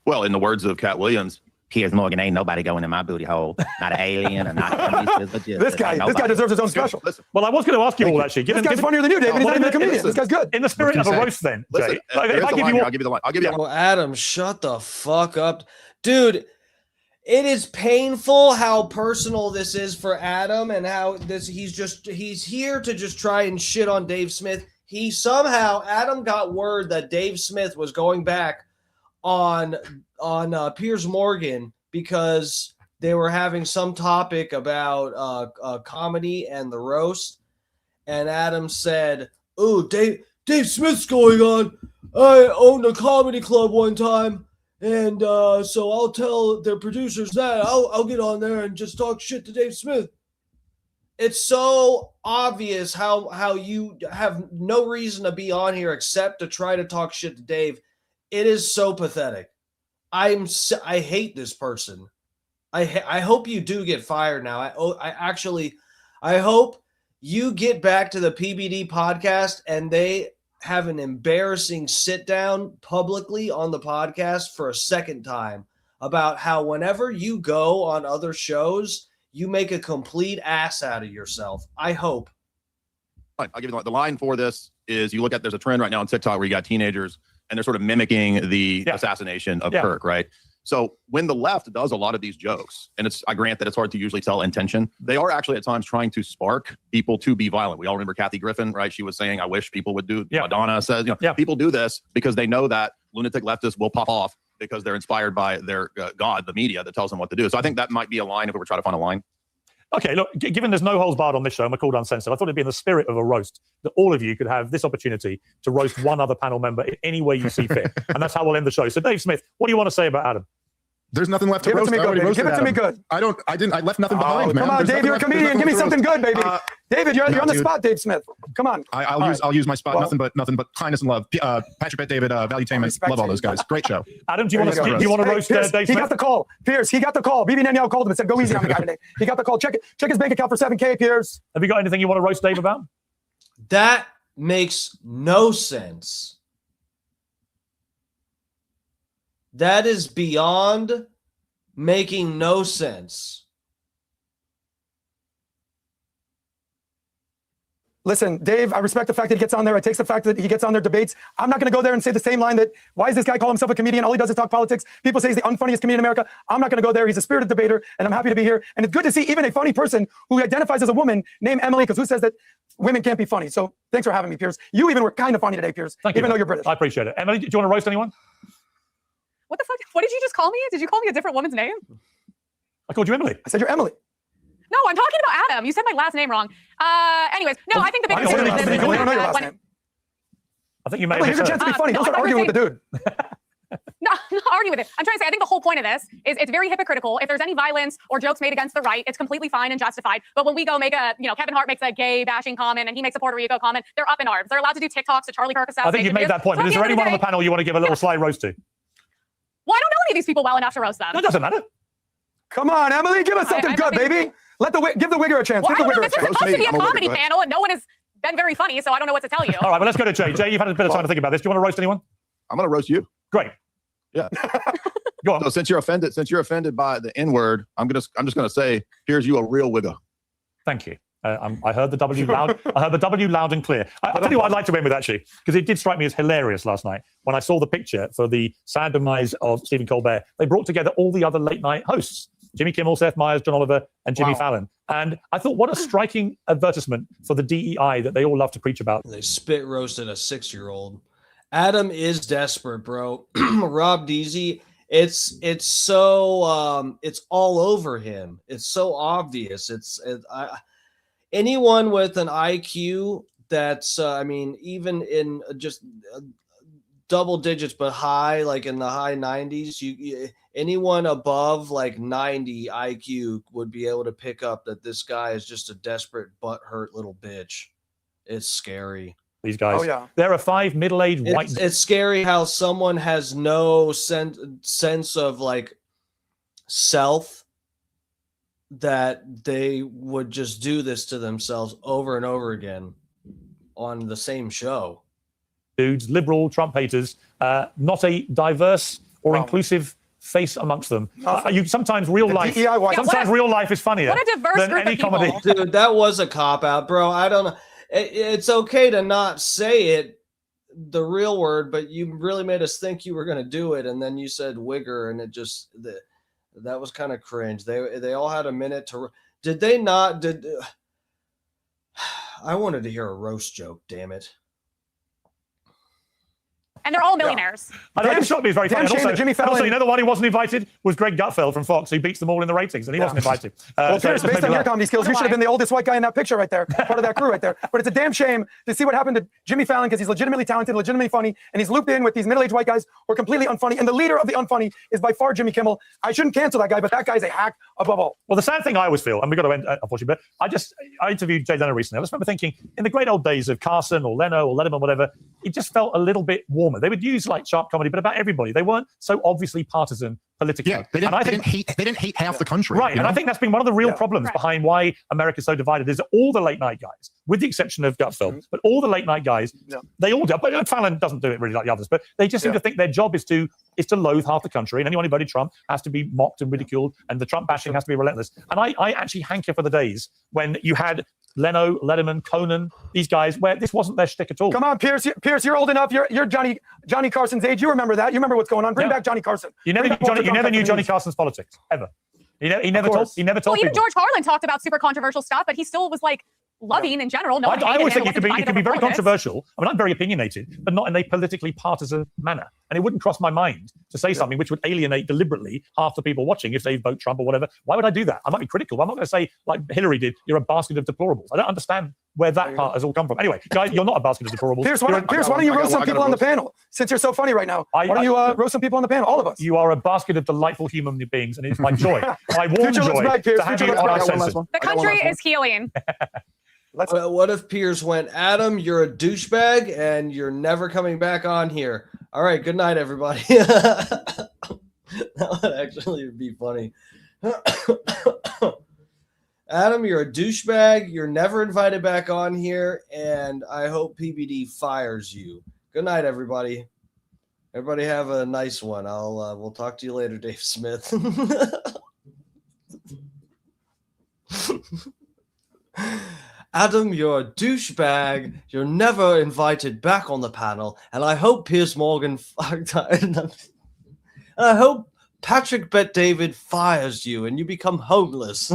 Well, in the words of Cat Williams, Piers Morgan, ain't nobody going in my booty hole. Not an alien and not this guy deserves his own special. Well, I was going to ask you all actually. This guy's funnier than you, David. He's not even a comedian. This guy's good. In the spirit of a roast, then, Jay. I'll give you the line. I'll give you. Oh, Adam, shut the fuck up, dude. It is painful how personal this is for Adam, and how he's here to just try and shit on Dave Smith. Adam got word that Dave Smith was going back on Piers Morgan because they were having some topic about comedy and the roast, and Adam said, "Oh, Dave Smith's going on. I owned a comedy club one time, and so I'll tell their producers that I'll get on there and just talk shit to Dave Smith." It's so obvious how you have no reason to be on here except to try to talk shit to Dave. It is so pathetic. I hate this person. I hope you do get fired now. I hope you get back to the PBD podcast and they have an embarrassing sit down publicly on the podcast for a second time about how whenever you go on other shows, you make a complete ass out of yourself. I hope. I'll give you the line for this is you look at, there's a trend right now on TikTok where you got teenagers and they're sort of mimicking the assassination of Kirk, right? So when the left does a lot of these jokes, and I grant that it's hard to usually tell intention, they are actually at times trying to spark people to be violent. We all remember Kathy Griffin, right? She was saying, I wish people would do, Madonna says, people do this because they know that lunatic leftists will pop off because they're inspired by their God, the media, that tells them what to do. So I think that might be a line if we were trying to find a line. Okay, look, given there's no holds barred on this show, and we're called Uncensored, I thought it'd be in the spirit of a roast that all of you could have this opportunity to roast one other panel member in any way you see fit. And that's how we'll end the show. So Dave Smith, what do you want to say about Adam? There's nothing left to roast. Give it to me good. I left nothing behind, man. Come on, Dave, you're a comedian. Give me something good, baby. David, you're on the spot, Dave Smith. Come on. I'll use my spot. Well, nothing but kindness and love. Patrick Bet, David, Valuetainment. Love all those guys. Great show. Adam, do you want to roast Dave Smith? He got the call. Piers, he got the call. BB Danielle called him and said, go easy on the guy today. He got the call. Check his bank account for $7K, Piers. Have you got anything you want to roast Dave about? That makes no sense. That is beyond making no sense. Listen, Dave, I respect the fact that he gets on there. I take the fact that he gets on their debates. I'm not going to go there and say the same line that, why does this guy call himself a comedian? All he does is talk politics. People say he's the unfunniest comedian in America. I'm not going to go there. He's a spirited debater, and I'm happy to be here. And it's good to see even a funny person who identifies as a woman named Emily, because who says that women can't be funny? So thanks for having me, Piers. You even were kind of funny today, Piers, even though you're British. I appreciate it. Emily, do you want to roast anyone? What the fuck? What did you just call me? Did you call me a different woman's name? I called you Emily. I said you're Emily. No, I'm talking about Adam. You said my last name wrong. Anyways, no, I think the big I don't know your last name. I think you may Well, here's a chance to be funny. Don't start arguing with the dude. No, I'm not arguing with it. I'm trying to say, I think the whole point of this is it's very hypocritical. If there's any violence or jokes made against the right, it's completely fine and justified. But when we go make Kevin Hart makes a gay bashing comment and he makes a Puerto Rico comment, they're up in arms. They're allowed to do TikToks to Charlie Kirk assassination. I think you've made that point. But is there anyone on the panel you want to give a little sly roast to? Well, I don't know any of these people well enough to roast them. That doesn't matter. Come on, Emily, give us something good, baby. Give the wigger a chance. Well, Give the wigger a this is chance. supposed to be a comedy panel, and no one has been very funny, so I don't know what to tell you. All right, well, let's go to Jay. Jay, you've had a bit of time to think about this. Do you want to roast anyone? I'm going to roast you. Great. Yeah. Go on. So since you're offended by the N-word, I'm just going to say, here's you a real wigger. Thank you. I heard the W loud. I heard the W loud and clear. I'll tell you what I'd like to end with, actually, because it did strike me as hilarious last night when I saw the picture for the sad demise of Stephen Colbert. They brought together all the other late night hosts: Jimmy Kimmel, Seth Meyers, John Oliver, and Jimmy Fallon. And I thought, what a striking advertisement for the DEI that they all love to preach about. They spit roasted a 6-year-old. Adam is desperate, bro. Rob Deasy, it's so it's all over him. It's so obvious. Anyone with an IQ that's even in just double digits but high, like in the high 90s, anyone above like 90 IQ would be able to pick up that this guy is just a desperate butthurt little bitch. It's scary. These guys. Oh, yeah. There are 5 middle-aged white. It's scary how someone has no sense of like self, that they would just do this to themselves over and over again on the same show. Dudes, liberal Trump haters, not a diverse or inclusive face amongst them. Sometimes real life is funnier what a diverse than group any of people. comedy. Dude, that was a cop-out, bro. I don't know. It's okay to not say it, the real word, but you really made us think you were going to do it, and then you said wigger, and it just... That was kind of cringe. They all had a minute to... Did they not... I wanted to hear a roast joke, damn it. And they're all millionaires. I know, it shocked me very funny. Shame that Jimmy Fallon... Also, you know the one who wasn't invited was Greg Gutfeld from Fox, who beats them all in the ratings, and he wasn't invited. Well, Piers, based on your comedy skills, you should have been the oldest white guy in that picture right there, part of that crew right there. But it's a damn shame to see what happened to Jimmy Fallon, because he's legitimately talented, legitimately funny, and he's looped in with these middle-aged white guys who are completely unfunny. And the leader of the unfunny is by far Jimmy Kimmel. I shouldn't cancel that guy, but that guy's a hack above all. Well, the sad thing I always feel, and we've got to end, unfortunately, but I interviewed Jay Leno recently. I just remember thinking, in the great old days of Carson or Leno or Letterman, whatever, it just felt a little bit warmer. They would use like sharp comedy, but about everybody. They weren't so obviously partisan politically. Yeah, they didn't hate half the country. Right, and I think that's been one of the real problems behind why America's so divided, is that all the late night guys, with the exception of Gutfeld, but all the late night guys, they all do. But Fallon doesn't do it really like the others, but they just seem to think their job is to loathe half the country, and anyone who voted Trump has to be mocked and ridiculed, and the Trump bashing has to be relentless. And I actually hanker for the days when you had Leno, Letterman, Conan, these guys, where this wasn't their shtick at all. Come on, Piers, you're old enough. You're Johnny Carson's age. You remember that. You remember what's going on. Bring back Johnny Carson. You never knew Johnny Carson's politics, ever. He never told Well, people. even George Carlin talked about super controversial stuff, but he still was like loving in general. No, I always think you can be very controversial. I mean, I'm very opinionated, but not in a politically partisan manner. And it wouldn't cross my mind to say something which would alienate deliberately half the people watching if they vote Trump or whatever. Why would I do that? I might be critical, but I'm not going to say, like Hillary did, you're a basket of deplorables. I don't understand where that part has all come from. Anyway, guys, you're not a basket of deplorables. Piers, why don't you roast some people on the panel? Since you're so funny right now, why don't you roast some people on the panel? All of us. You are a basket of delightful human beings, and it's my joy, my warm joy to have you on our census. The country is healing. What if Piers went, Adam, you're a douchebag and you're never coming back on here. All right, good night, everybody. That would actually be funny. Adam, you're a douchebag. You're never invited back on here, and I hope PBD fires you. Good night, everybody. Everybody have a nice one. We'll talk to you later, Dave Smith. Adam, you're a douchebag. You're never invited back on the panel, and I hope Piers Morgan and I hope Patrick Bet-David fires you and you become homeless.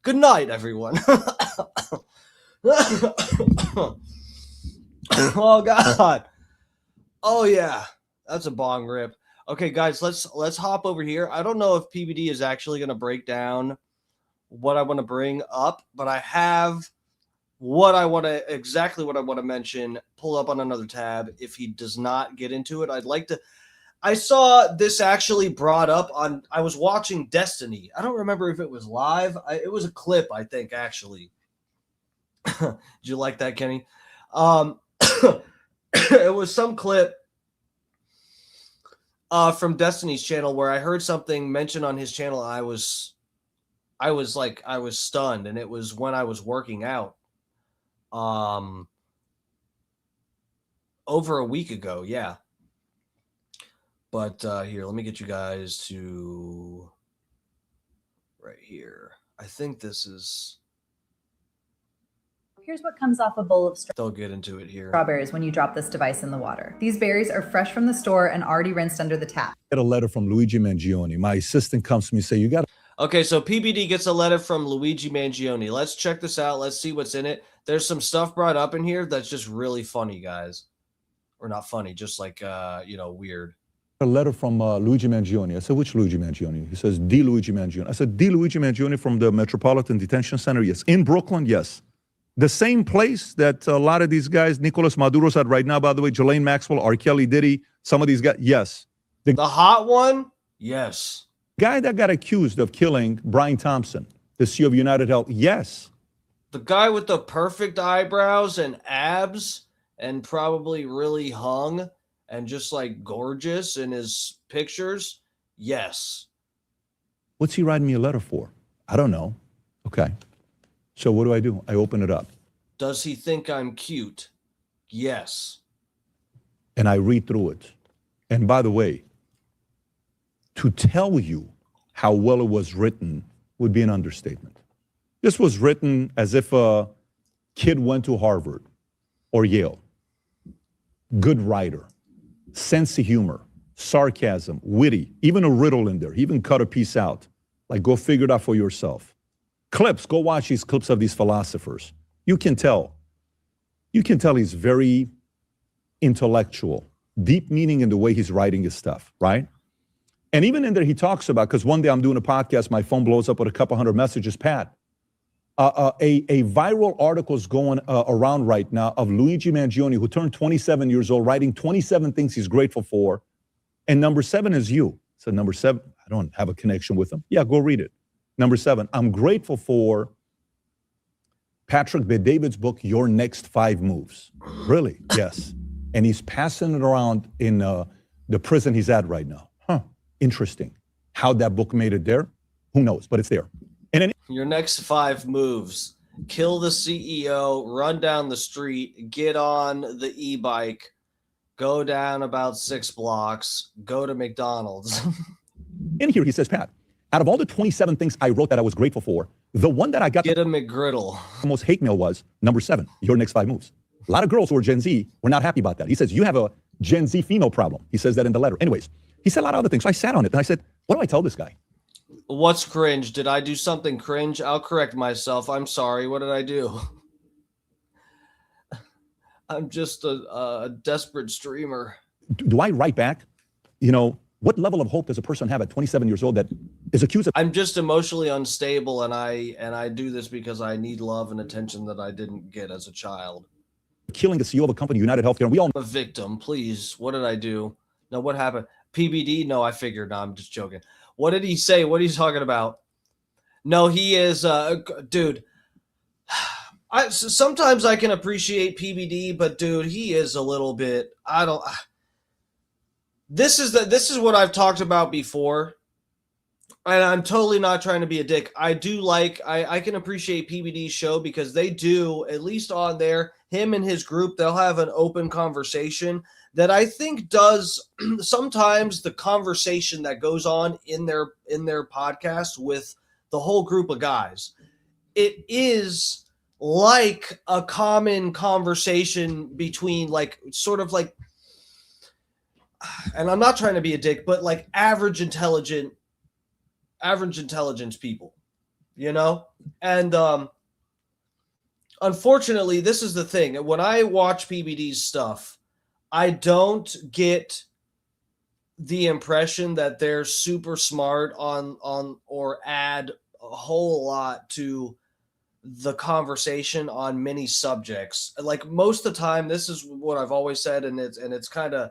Good night, everyone. Oh God. Oh yeah, that's a bong rip. Okay, guys, let's hop over here. I don't know if PBD is actually going to break down what I want to bring up, but I have exactly what I want to mention. Pull up on another tab. If he does not get into it, I'd like to. I saw this actually brought up on. I was watching Destiny. I don't remember if it was live. It was a clip, I think, actually. Did you like that, Kenny? It was some clip from Destiny's channel where I heard something mentioned on his channel. I was stunned, and it was when I was working out over a week ago. Yeah. But here, let me get you guys to right here. I think this is. Here's what comes off a bowl of They'll get into it here. strawberries when you drop this device in the water. These berries are fresh from the store and already rinsed under the tap. Get a letter from Luigi Mangione. My assistant comes to me and say, you got. Okay, so PBD gets a letter from Luigi Mangione. Let's check this out. Let's see what's in it. There's some stuff brought up in here that's just really funny, guys. Or not funny, just like, weird. A letter from Luigi Mangione. I said, which Luigi Mangione? He says, D. Luigi Mangione. I said, D. Luigi Mangione from the Metropolitan Detention Center? Yes. In Brooklyn? Yes. The same place that a lot of these guys, Nicolas Maduro's at right now, by the way, Ghislaine Maxwell, R. Kelly, Diddy, some of these guys, yes. The hot one? Yes. Guy that got accused of killing Brian Thompson, the CEO of United Health, yes. The guy with the perfect eyebrows and abs and probably really hung and just like gorgeous in his pictures, yes. What's he writing me a letter for? I don't know. Okay. So what do? I open it up. Does he think I'm cute? Yes. And I read through it. And by the way, to tell you how well it was written would be an understatement. This was written as if a kid went to Harvard or Yale. Good writer, sense of humor, sarcasm, witty, even a riddle in there. He even cut a piece out. Like, go figure it out for yourself. Clips, go watch these clips of these philosophers. You can tell he's very intellectual, deep meaning in the way he's writing his stuff, right? And even in there, he talks about, because one day I'm doing a podcast, my phone blows up with a couple hundred messages, Pat. A viral article is going around right now of Luigi Mangione, who turned 27 years old, writing 27 things he's grateful for. And number 7 is you. So number 7, I don't have a connection with him. Yeah, go read it. Number 7, I'm grateful for Patrick Bet-David's book, Your Next 5 Moves. Really? Yes. And he's passing it around in the prison he's at right now. Interesting. How that book made it there? Who knows? But it's there. And then your next 5 moves: kill the CEO, run down the street, get on the e-bike, go down about 6 blocks, go to McDonald's. in here he says, Pat, out of all the 27 things I wrote that I was grateful for, the one that I got get a McGriddle. The most hate mail was number 7, your next 5 moves. A lot of girls who are Gen Z were not happy about that. He says, you have a Gen Z female problem. He says that in the letter. Anyways, he said a lot of other things. So I sat on it and I said, what do I tell this guy? What's cringe? Did I do something cringe? I'll correct myself. I'm sorry. What did I do? I'm just a desperate streamer. Do I write back? What level of hope does a person have at 27 years old that is accused of? I'm just emotionally unstable, and I do this because I need love and attention that I didn't get as a child. Killing the CEO of a company, United Healthcare, and we all I'm a victim. Please, what did I do? No, what happened? PBD? No, I figured. No, I'm just joking. What did he say? What are you talking about? No, he is, dude. Sometimes I can appreciate PBD, but dude, he is a little bit. This is what I've talked about before. And I'm totally not trying to be a dick. I do like, I can appreciate PBD's show because they do, at least on there, him and his group, they'll have an open conversation that I think does sometimes the conversation that goes on in their podcast with the whole group of guys. It is like a common conversation between like sort of like, and I'm not trying to be a dick, but like average intelligence people, you know? And unfortunately, this is the thing. When I watch PBD's stuff, I don't get the impression that they're super smart on or add a whole lot to the conversation on many subjects. Like most of the time, this is what I've always said, and it's kind of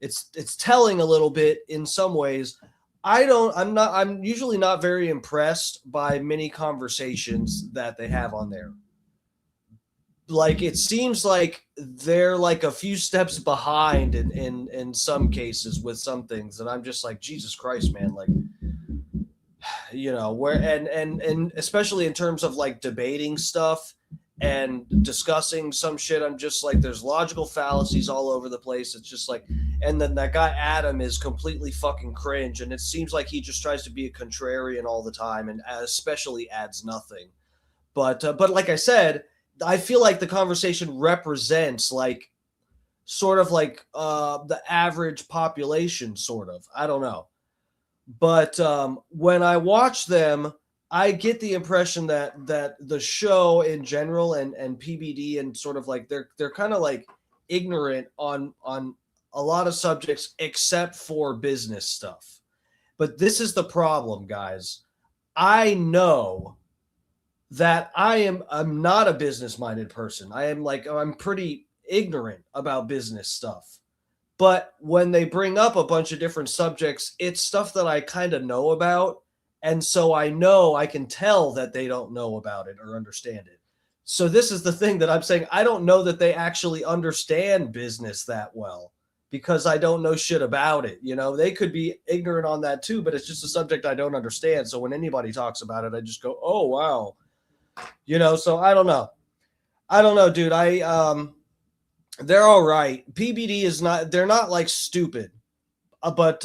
it's telling a little bit in some ways. I'm usually not very impressed by many conversations that they have on there. Like it seems like they're like a few steps behind in some cases with some things, and I'm just like, Jesus Christ, man, like, you know, where and especially in terms of like debating stuff and discussing some shit, I'm just like, there's logical fallacies all over the place. It's just like, and then that guy Adam is completely fucking cringe, and it seems like he just tries to be a contrarian all the time, and especially adds nothing. But like I said, I feel like the conversation represents like sort of like the average population, sort of. I don't know. But when I watch them, I get the impression that the show in general and PBD and sort of like they're kind of like ignorant on a lot of subjects except for business stuff. But this is the problem, guys. I know that I'm not a business-minded person. I'm pretty ignorant about business stuff. But when they bring up a bunch of different subjects, it's stuff that I kind of know about. And so I can tell that they don't know about it or understand it. So this is the thing that I'm saying. I don't know that they actually understand business that well because I don't know shit about it. You know, they could be ignorant on that too, but it's just a subject I don't understand. So when anybody talks about it, I just go, oh, wow. You know, so I don't know. Dude. They're all right. PBD is not, they're not like stupid, but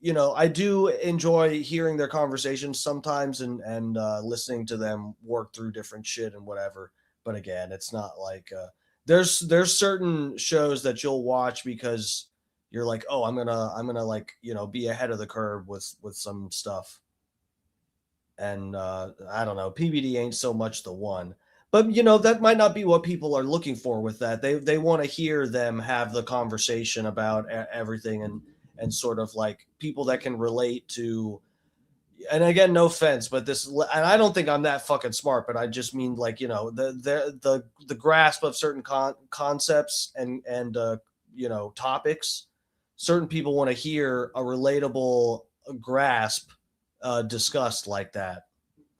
you know, I do enjoy hearing their conversations sometimes and listening to them work through different shit and whatever. But again, it's not like there's certain shows that you'll watch because you're like, oh, I'm gonna like, you know, be ahead of the curve with some stuff. And I don't know, PBD ain't so much the one. But, you know, that might not be what people are looking for with that. They want to hear them have the conversation about everything and sort of like people that can relate to. And again, no offense, but this, and I don't think I'm that fucking smart, but I just mean like, you know, the grasp of certain concepts and you know, topics. Certain people want to hear a relatable grasp discussed like that,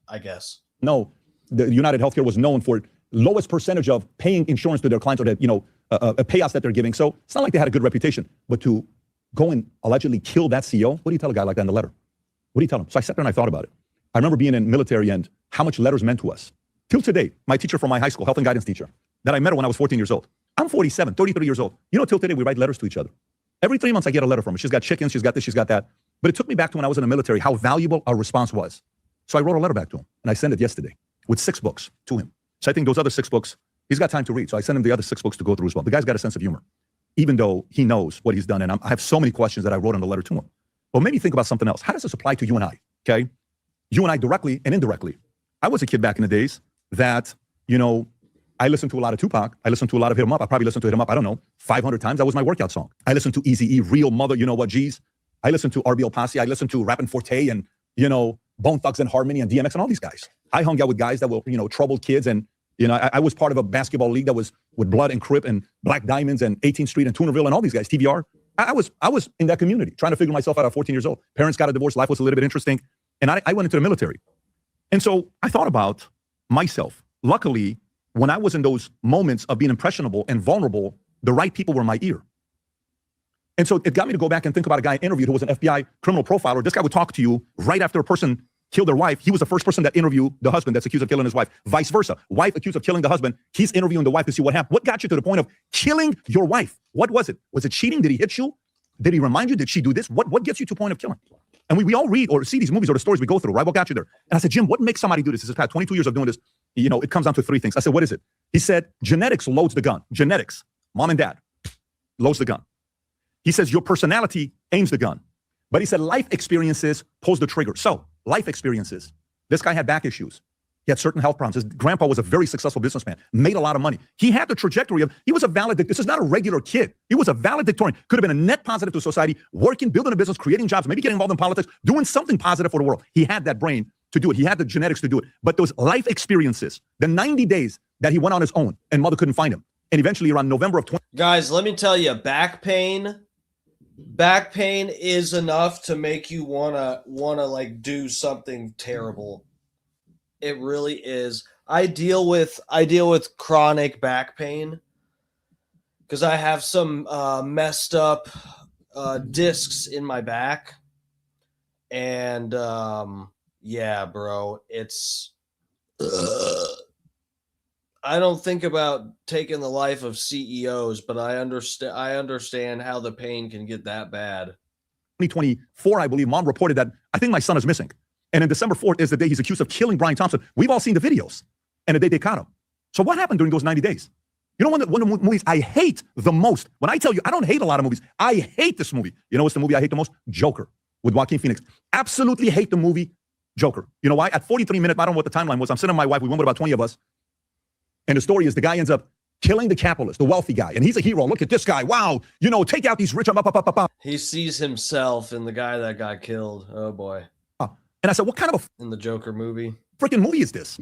I guess. No. The United Healthcare was known for lowest percentage of paying insurance to their clients or the, you know, payouts that they're giving. So it's not like they had a good reputation. But to go and allegedly kill that CEO, what do you tell a guy like that in the letter? What do you tell him? So I sat there and I thought about it. I remember being in military and how much letters meant to us. Till today, my teacher from my high school, health and guidance teacher, that I met her when I was 14 years old. I'm 47, 33 years old. You know, till today, we write letters to each other. Every 3 months, I get a letter from her. She's got chickens, she's got this, she's got that. But it took me back to when I was in the military, how valuable our response was. So I wrote a letter back to him, and I sent it yesterday with 6 books to him. So I think those other 6 books, he's got time to read. So I sent him the other 6 books to go through as well. The guy's got a sense of humor, even though he knows what he's done. And I have so many questions that I wrote in the letter to him. But maybe think about something else. How does this apply to you and I? Okay? You and I directly and indirectly. I was a kid back in the days that, you know, I listened to a lot of Tupac. I listened to a lot of Hit 'em Up. I probably listened to Hit 'em Up, I don't know, 500 times. That was my workout song. I listened to Eazy-E, Real Mother, You Know What, G's. I listened to RBL Posse. I listened to Rappin' Forte and, you know, Bone Thugs and Harmony and DMX and all these guys. I hung out with guys that were, you know, troubled kids. And, you know, I was part of a basketball league that was with Blood and Crip and Black Diamonds and 18th Street and Toonerville and all these guys, TVR. I was in that community trying to figure myself out at 14 years old. Parents got a divorce. Life was a little bit interesting. And I went into the military. And so I thought about myself. Luckily, when I was in those moments of being impressionable and vulnerable, the right people were in my ear. And so it got me to go back and think about a guy I interviewed who was an FBI criminal profiler. This guy would talk to you right after a person killed their wife. He was the first person that interviewed the husband that's accused of killing his wife. Vice versa. Wife accused of killing the husband. He's interviewing the wife to see what happened. What got you to the point of killing your wife? What was it? Was it cheating? Did he hit you? Did he remind you? Did she do this? What gets you to the point of killing? And we all read or see these movies or the stories we go through, right? What got you there? And I said, Jim, what makes somebody do this? He said, Pat, 22 years of doing this, it comes down to 3 things. I said, what is it? He said, genetics loads the gun. Genetics, mom and dad, loads the gun. He says, your personality aims the gun. But he said, life experiences pulls the trigger. So, life experiences. This guy had back issues. He had certain health problems. His grandpa was a very successful businessman, made a lot of money. He had the trajectory of, he was a valedictorian. This is not a regular kid. He was a valedictorian. Could have been a net positive to society, working, building a business, creating jobs, maybe getting involved in politics, doing something positive for the world. He had that brain to do it. He had the genetics to do it. But those life experiences, the 90 days that he went on his own and mother couldn't find him. And eventually around November of 20. Guys, let me tell you, back pain is enough to make you wanna like do something terrible. It really is. I deal with chronic back pain because I have some messed up discs in my back, and yeah, bro, it's. I don't think about taking the life of CEOs, but I understand how the pain can get that bad. 2024, I believe, mom reported that I think my son is missing. And then December 4th is the day he's accused of killing Brian Thompson. We've all seen the videos and the day they caught him. So what happened during those 90 days? You know, one of the movies I hate the most, when I tell you I don't hate a lot of movies, I hate this movie. You know what's the movie I hate the most? Joker with Joaquin Phoenix. Absolutely hate the movie Joker. You know why? At 43 minutes, I don't know what the timeline was. I'm sitting with my wife. We went with about 20 of us. And the story is the guy ends up killing the capitalist, the wealthy guy. And he's a hero. Look at this guy. Wow. Take out these rich. He sees himself in the guy that got killed. Oh, boy. And I said, what kind of in the Joker movie? Freaking movie is this?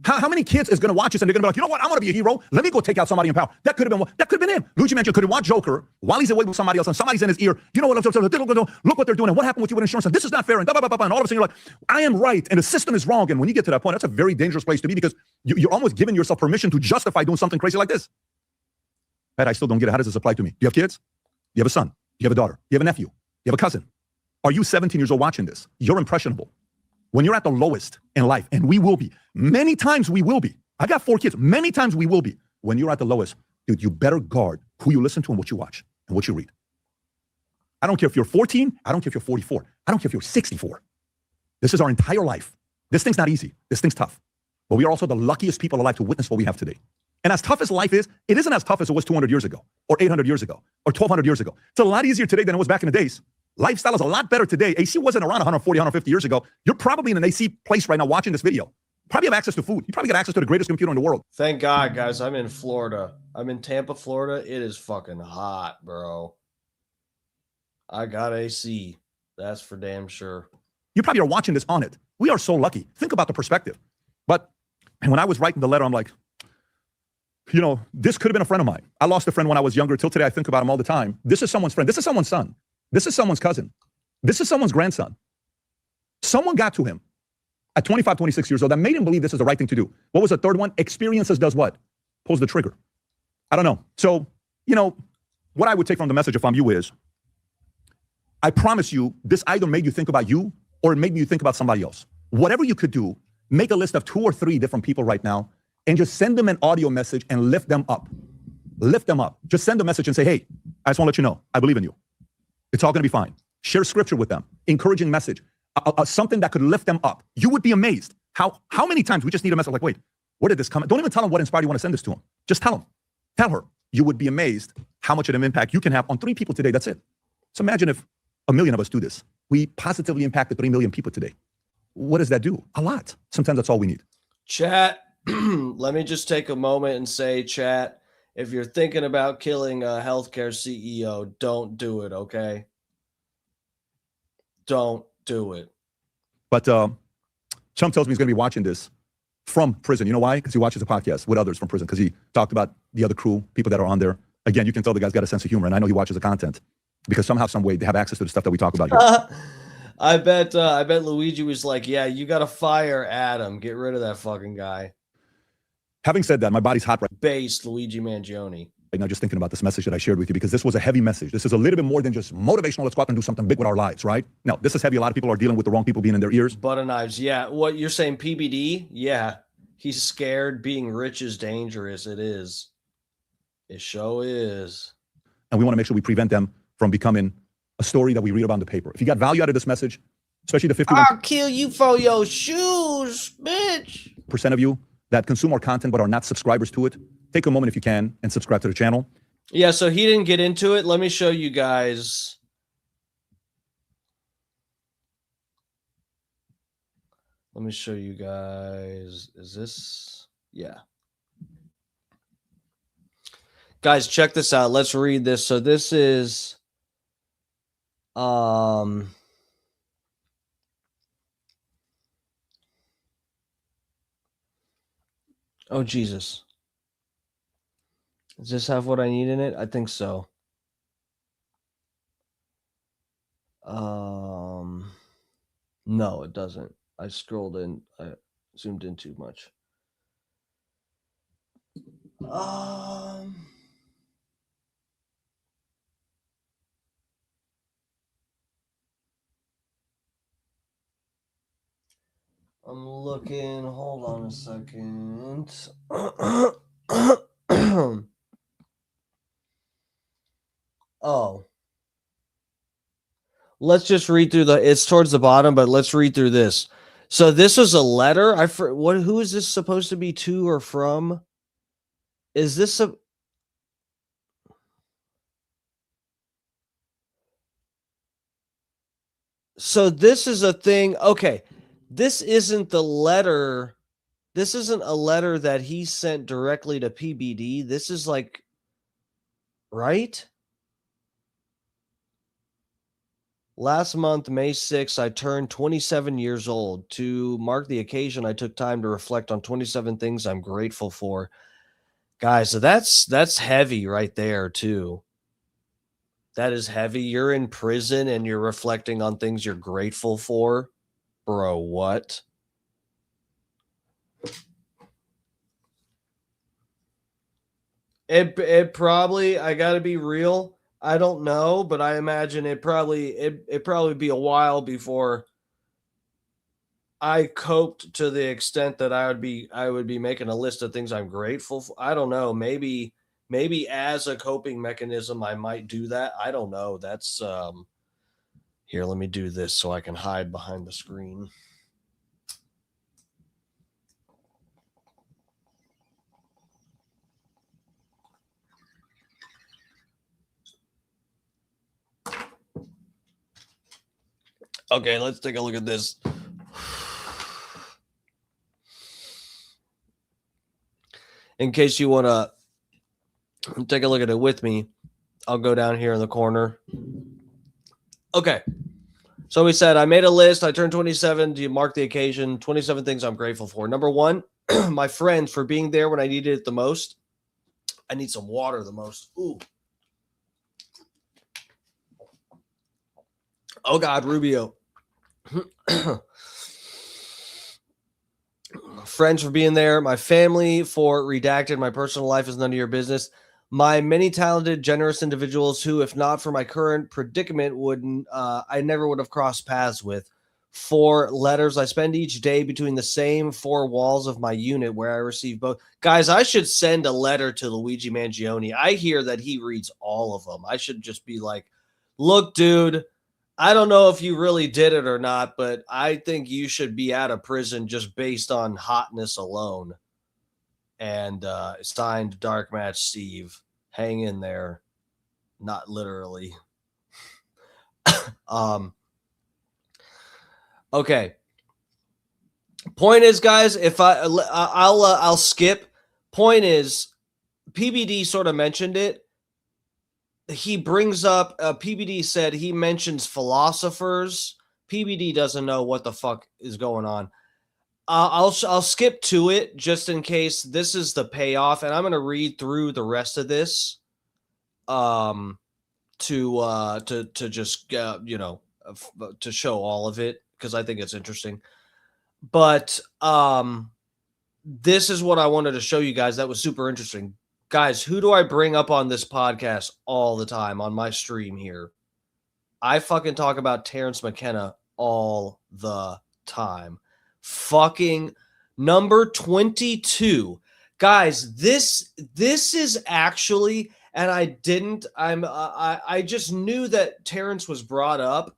How many kids is going to watch this and they're going to be like, you know what? I'm going to be a hero. Let me go take out somebody in power. That could have been him. Luigi Mansion could have watched Joker while he's away with somebody else and somebody's in his ear. You know what? Look what they're doing. And what happened with you with insurance? And this is not fair. And all of a sudden you're like, I am right. And the system is wrong. And when you get to that point, that's a very dangerous place to be because you're almost giving yourself permission to justify doing something crazy like this. Pat, I still don't get it. How does this apply to me? Do you have kids? Do you have a son? Do you have a daughter? Do you have a nephew? Do you have a cousin? Are you 17 years old watching this? You're impressionable. When you're at the lowest in life, and we will be, many times we will be. I got 4 kids. Many times we will be. When you're at the lowest, dude, you better guard who you listen to and what you watch and what you read. I don't care if you're 14. I don't care if you're 44. I don't care if you're 64. This is our entire life. This thing's not easy. This thing's tough. But we are also the luckiest people alive to witness what we have today. And as tough as life is, it isn't as tough as it was 200 years ago or 800 years ago or 1,200 years ago. It's a lot easier today than it was back in the days. Lifestyle is a lot better today. AC wasn't around 140, 150 years ago. You're probably in an AC place right now watching this video. Probably have access to food. You probably got access to the greatest computer in the world. Thank God, guys. I'm in Florida. I'm in Tampa, Florida. It is fucking hot, bro. I got AC. That's for damn sure. You probably are watching this on it. We are so lucky. Think about the perspective. But when I was writing the letter, I'm like, this could have been a friend of mine. I lost a friend when I was younger. Till today, I think about him all the time. This is someone's friend. This is someone's son. This is someone's cousin. This is someone's grandson. Someone got to him at 25, 26 years old that made him believe this is the right thing to do. What was the third one? Experiences does what? Pulls the trigger. I don't know. So, what I would take from the message if I'm you is, I promise you, this either made you think about you or it made you think about somebody else. Whatever you could do, make a list of 2 or 3 different people right now and just send them an audio message and lift them up. Lift them up. Just send a message and say, hey, I just want to let you know, I believe in you. It's all going to be fine. Share scripture with them. Encouraging message. Something that could lift them up. You would be amazed how many times we just need a message like, wait, where did this come? Don't even tell them what inspired you want to send this to them. Just tell them. Tell her. You would be amazed how much of an impact you can have on 3 people today. That's it. So imagine if 1 million of us do this. We positively impacted 3 million people today. What does that do? A lot. Sometimes that's all we need. Chat, let me just take a moment and say, chat, if you're thinking about killing a healthcare CEO, don't do it, okay? Don't do it. But Chump tells me he's going to be watching this from prison. You know why? Because he watches a podcast with others from prison because he talked about the other crew, people that are on there. Again, you can tell the guy's got a sense of humor, and I know he watches the content because somehow, some way, they have access to the stuff that we talk about here. I bet Luigi was like, yeah, you got to fire Adam. Get rid of that fucking guy. Having said that, my body's hot right now. Based Luigi Mangione. right now just thinking about this message that I shared with you, because this was a heavy message. This is a little bit more than just motivational. Let's go out and do something big with our lives, right? No, this is heavy. A lot of people are dealing with the wrong people being in their ears. Butter knives. Yeah. What you're saying, PBD? Yeah. He's scared. Being rich is dangerous. It is. It sure is. And we want to make sure we prevent them from becoming a story that we read about in the paper. If you got value out of this message, especially the 51%. I'll kill you for your shoes, bitch. Of you that consume our content but are not subscribers to it, take a moment if you can and subscribe to the channel. Yeah, so he didn't get into it. Let me show you guys. Let me show you guys. Is this? Yeah. Guys, check this out. Let's read this. So this is oh, Jesus. Does this have what I need in it? I think so. No, it doesn't. I scrolled in. I zoomed in too much. I'm looking. Hold on a second. Oh. Let's just read through it's towards the bottom, but let's read through this. So this is a letter. Who is this supposed to be to or from? Is this a So this is a thing. Okay. This isn't the letter. This isn't a letter that he sent directly to PBD. This is like, right? Last month, May 6th, I turned 27 years old. To mark the occasion, I took time to reflect on 27 things I'm grateful for. Guys, so that's heavy right there, too. That is heavy. You're in prison and you're reflecting on things you're grateful for. Bro, what? It probably, I gotta be real, I don't know, but I imagine it probably be a while before I coped to the extent that I would be making a list of things I'm grateful for. I don't know. Maybe as a coping mechanism, I might do that. I don't know. That's here, let me do this so I can hide behind the screen. Okay, let's take a look at this. In case you want to take a look at it with me, I'll go down here in the corner. Okay. So we said, I made a list. I turned 27. Do you mark the occasion? 27 things I'm grateful for. Number one, my friends for being there when I needed it the most. I need some water the most. Ooh. Oh, God, Rubio. Friends for being there. My family for redacted. My personal life is none of your business. My many talented, generous individuals who, if not for my current predicament, I never would have crossed paths with. 4 letters I spend each day between the same 4 walls of my unit where I receive both. Guys, I should send a letter to Luigi Mangione. I hear that he reads all of them. I should just be like, look, dude, I don't know if you really did it or not, but I think you should be out of prison just based on hotness alone. And signed Dark Match Steve. Hang in there. Not literally. Okay. Point is, guys, if I'll skip. Point is, PBD sort of mentioned it. He brings up, PBD said he mentions philosophers. PBD doesn't know what the fuck is going on. I'll skip to it just in case this is the payoff, and I'm going to read through the rest of this to just to show all of it because I think it's interesting. But this is what I wanted to show you guys. That was super interesting. Guys, who do I bring up on this podcast all the time on my stream here? I fucking talk about Terrence McKenna all the time. Fucking number 22. Guys, this is actually, and I just knew that Terrence was brought up.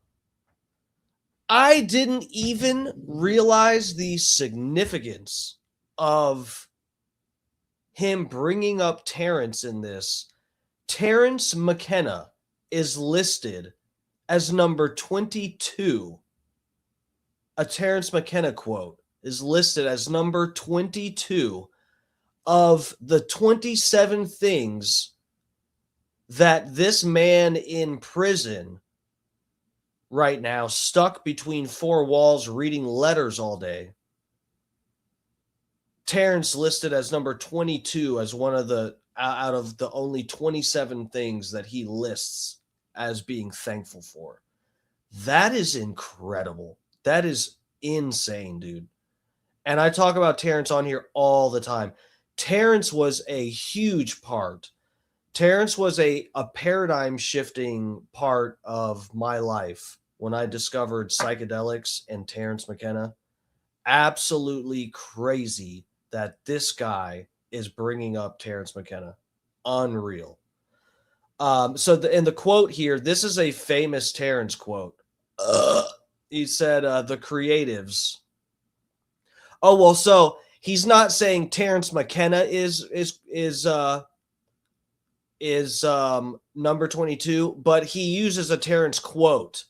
I didn't even realize the significance of him bringing up Terrence in this. Terrence McKenna is listed as number 22. A Terrence McKenna quote is listed as number 22 of the 27 things that this man in prison right now, stuck between four walls reading letters all day. Terrence listed as number 22 as one of the out of the only 27 things that he lists as being thankful for. That is incredible. That is insane, dude. And I talk about Terrence on here all the time. Terrence was a huge part. Terrence was a paradigm shifting part of my life when I discovered psychedelics and Terrence McKenna. Absolutely crazy that this guy is bringing up Terrence McKenna. Unreal. In the quote here, this is a famous Terrence quote. He said, the creatives. Oh, well, so he's not saying Terrence McKenna is number 22, but he uses a Terrence quote.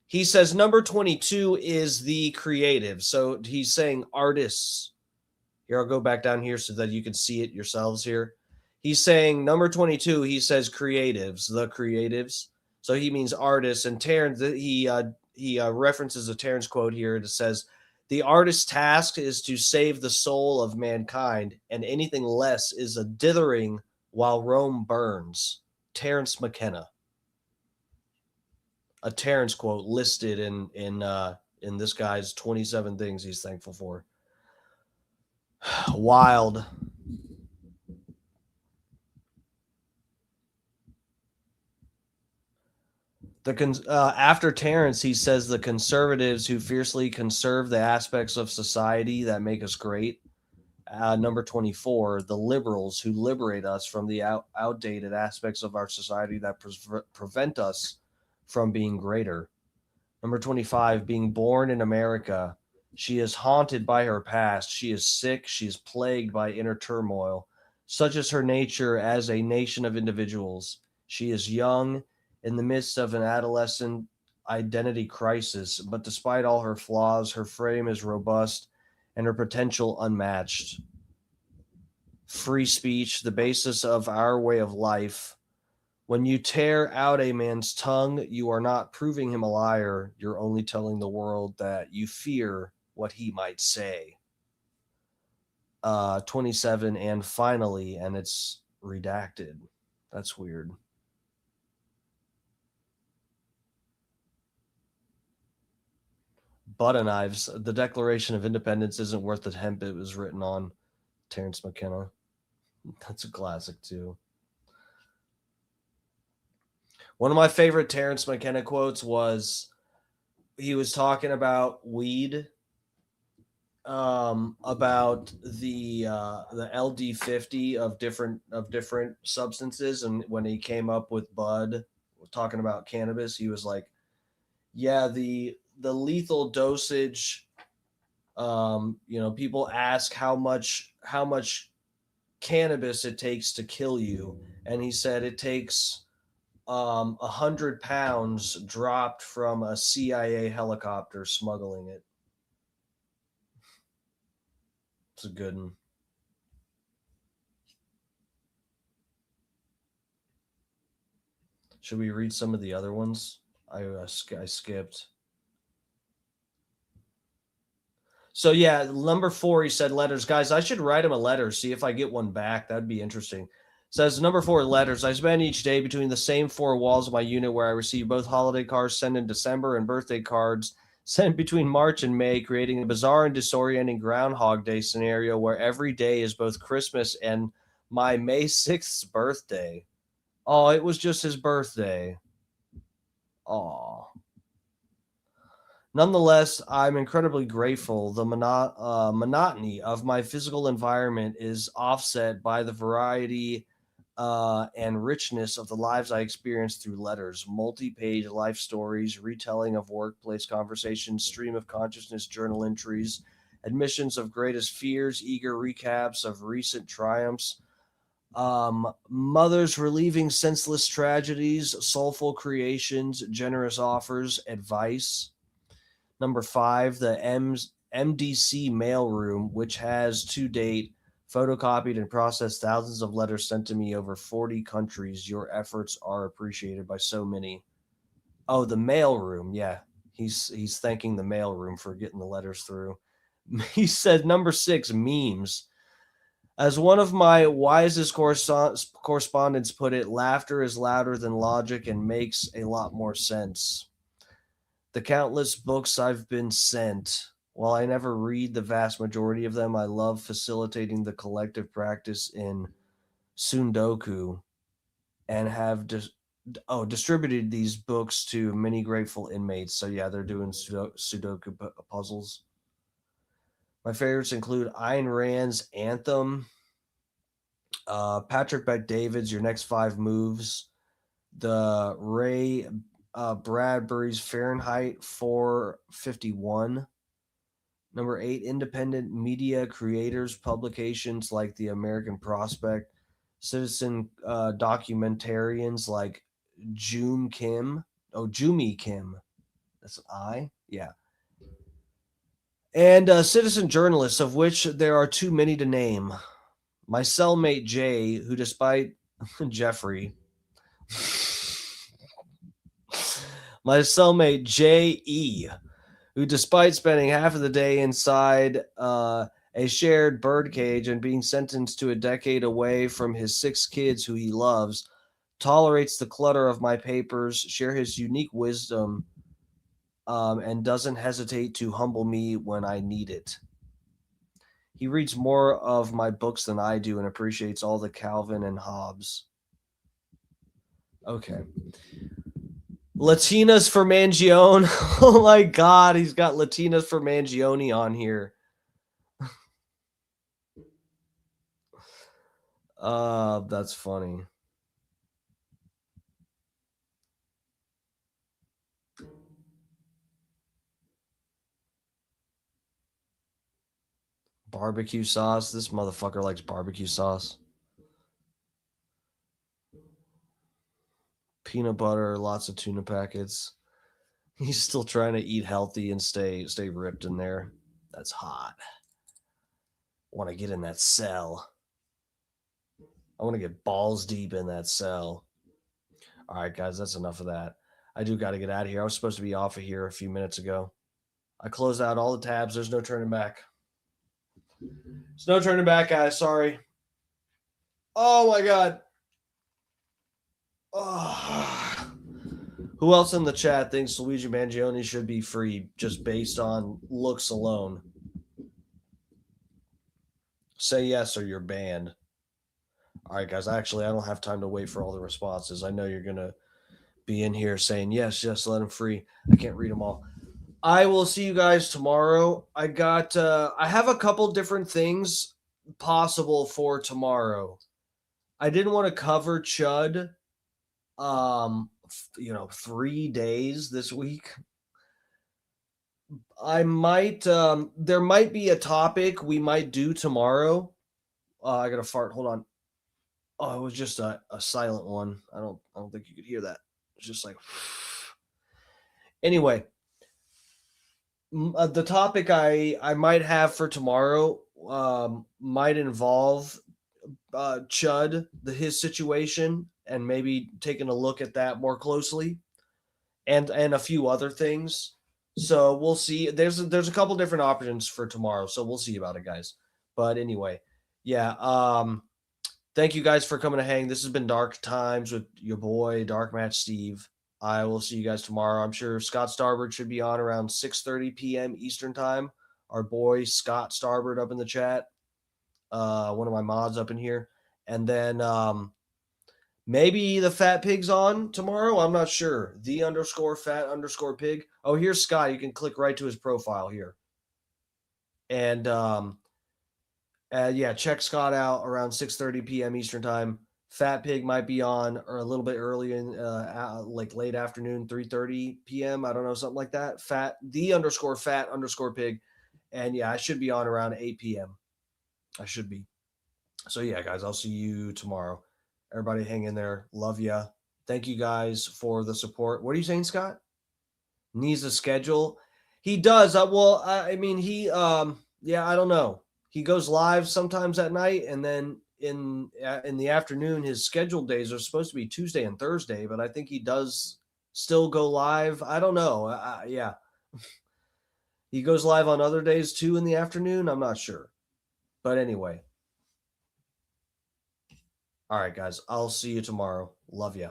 He says number 22 is the creative. So he's saying artists. Here, I'll go back down here so that you can see it yourselves here. He's saying number 22, he says creatives, the creatives. So he means artists. And Terrence, he references a Terrence quote here that says, the artist's task is to save the soul of mankind, and anything less is a dithering while Rome burns. Terrence McKenna. A Terrence quote listed in this guy's 27 things he's thankful for. Wild. After Terrence, he says the conservatives who fiercely conserve the aspects of society that make us great. Number 24, the liberals who liberate us from the outdated aspects of our society that prevent us from being greater. Number 25, being born in America. She is haunted by her past. She is sick. She is plagued by inner turmoil. Such is her nature as a nation of individuals. She is young, in the midst of an adolescent identity crisis, but despite all her flaws, her frame is robust and her potential unmatched. Free speech, the basis of our way of life. When you tear out a man's tongue, you are not proving him a liar. You're only telling the world that you fear what he might say. 27, and finally, and it's redacted. That's weird. Butter knives. The Declaration of Independence isn't worth the hemp it was written on. Terrence McKenna. That's a classic too. One of my favorite Terrence McKenna quotes was he was talking about weed, about the LD50 of different substances, and when he came up with bud, talking about cannabis, he was like, yeah, the lethal dosage, people ask how much cannabis it takes to kill you, and he said it takes 100 pounds dropped from a CIA helicopter smuggling it. It's a good one. Should we read some of the other ones? I skipped. So yeah, number 4, he said letters. Guys, I should write him a letter, see if I get one back. That'd be interesting. Says number 4, letters. I spend each day between the same 4 walls of my unit where I receive both holiday cards sent in December and birthday cards sent between March and May, creating a bizarre and disorienting Groundhog Day scenario where every day is both Christmas and my May 6th birthday. Oh, it was just his birthday. Oh. Nonetheless, I'm incredibly grateful. The monotony of my physical environment is offset by the variety and richness of the lives I experienced through letters, multi-page life stories, retelling of workplace conversations, stream of consciousness journal entries, admissions of greatest fears, eager recaps of recent triumphs, mothers relieving senseless tragedies, soulful creations, generous offers, advice. Number 5, the MDC mailroom, which has to date photocopied and processed thousands of letters sent to me over 40 countries. Your efforts are appreciated by so many. Oh, the mailroom. Yeah, he's thanking the mailroom for getting the letters through. He said, number 6, memes. As one of my wisest correspondents put it, laughter is louder than logic and makes a lot more sense. The countless books I've been sent, while I never read the vast majority of them, I love facilitating the collective practice in Sundoku and have distributed these books to many grateful inmates. So yeah, they're doing Sudoku puzzles. My favorites include Ayn Rand's Anthem, Patrick Bet-David's Your Next 5 Moves, the Ray Bradbury's Fahrenheit 451. Number 8, independent media creators, publications like The American Prospect, citizen documentarians like Jumi Kim. That's an I? Yeah. And citizen journalists, of which there are too many to name. My cellmate Jay, who despite Jeffrey, my cellmate J.E., who despite spending half of the day inside a shared birdcage and being sentenced to a decade away from his 6 kids who he loves, tolerates the clutter of my papers, share his unique wisdom, and doesn't hesitate to humble me when I need it. He reads more of my books than I do and appreciates all the Calvin and Hobbes. Okay. Latinas for Mangione. Oh my God, he's got Latinas for Mangione on here. That's funny. Barbecue sauce. This motherfucker likes barbecue sauce. Peanut butter, lots of tuna packets. He's still trying to eat healthy and stay ripped in there. That's hot. I want to get in that cell. I want to get balls deep in that cell. All right, guys, that's enough of that. I do got to get out of here. I was supposed to be off of here a few minutes ago. I closed out all the tabs. There's no turning back. There's no turning back, guys. Sorry. Oh, my God. Oh. Who else in the chat thinks Luigi Mangione should be free just based on looks alone? Say yes or you're banned. All right, guys. Actually, I don't have time to wait for all the responses. I know you're going to be in here saying, yes, let him free. I can't read them all. I will see you guys tomorrow. I have a couple different things possible for tomorrow. I didn't want to cover Chud, 3 days this week. I might, there might be a topic we might do tomorrow. I got to fart. Hold on. Oh, it was just a silent one. I don't think you could hear that. It's just like, anyway. The topic I might have for tomorrow might involve Chud, his situation, and maybe taking a look at that more closely, and a few other things. So we'll see. There's a couple different options for tomorrow, so we'll see about it, guys. But anyway, yeah. Thank you guys for coming to hang. This has been Dark Times with your boy Dark Match Steve. I will see you guys tomorrow. I'm sure Scott Starboard should be on around 6:30 p.m. Eastern time. Our boy Scott Starboard up in the chat. One of my mods up in here. And then maybe the Fat Pig's on tomorrow. I'm not sure. _fat_pig. Oh, here's Scott. You can click right to his profile here. And yeah, check Scott out around 6:30 p.m. Eastern time. Fat Pig might be on or a little bit early in like late afternoon, 3:30 p.m. I don't know, something like that. _fat_pig. And yeah, I should be on around 8 p.m. I should be. So yeah, guys, I'll see you tomorrow. Everybody hang in there. Love ya. Thank you guys for the support. What are you saying, Scott? Needs a schedule? He does. Well, I mean, yeah, I don't know. He goes live sometimes at night, and then in the afternoon, his scheduled days are supposed to be Tuesday and Thursday, but I think he does still go live. I don't know. Yeah. He goes live on other days too in the afternoon. I'm not sure. But anyway. All right, guys. I'll see you tomorrow. Love ya.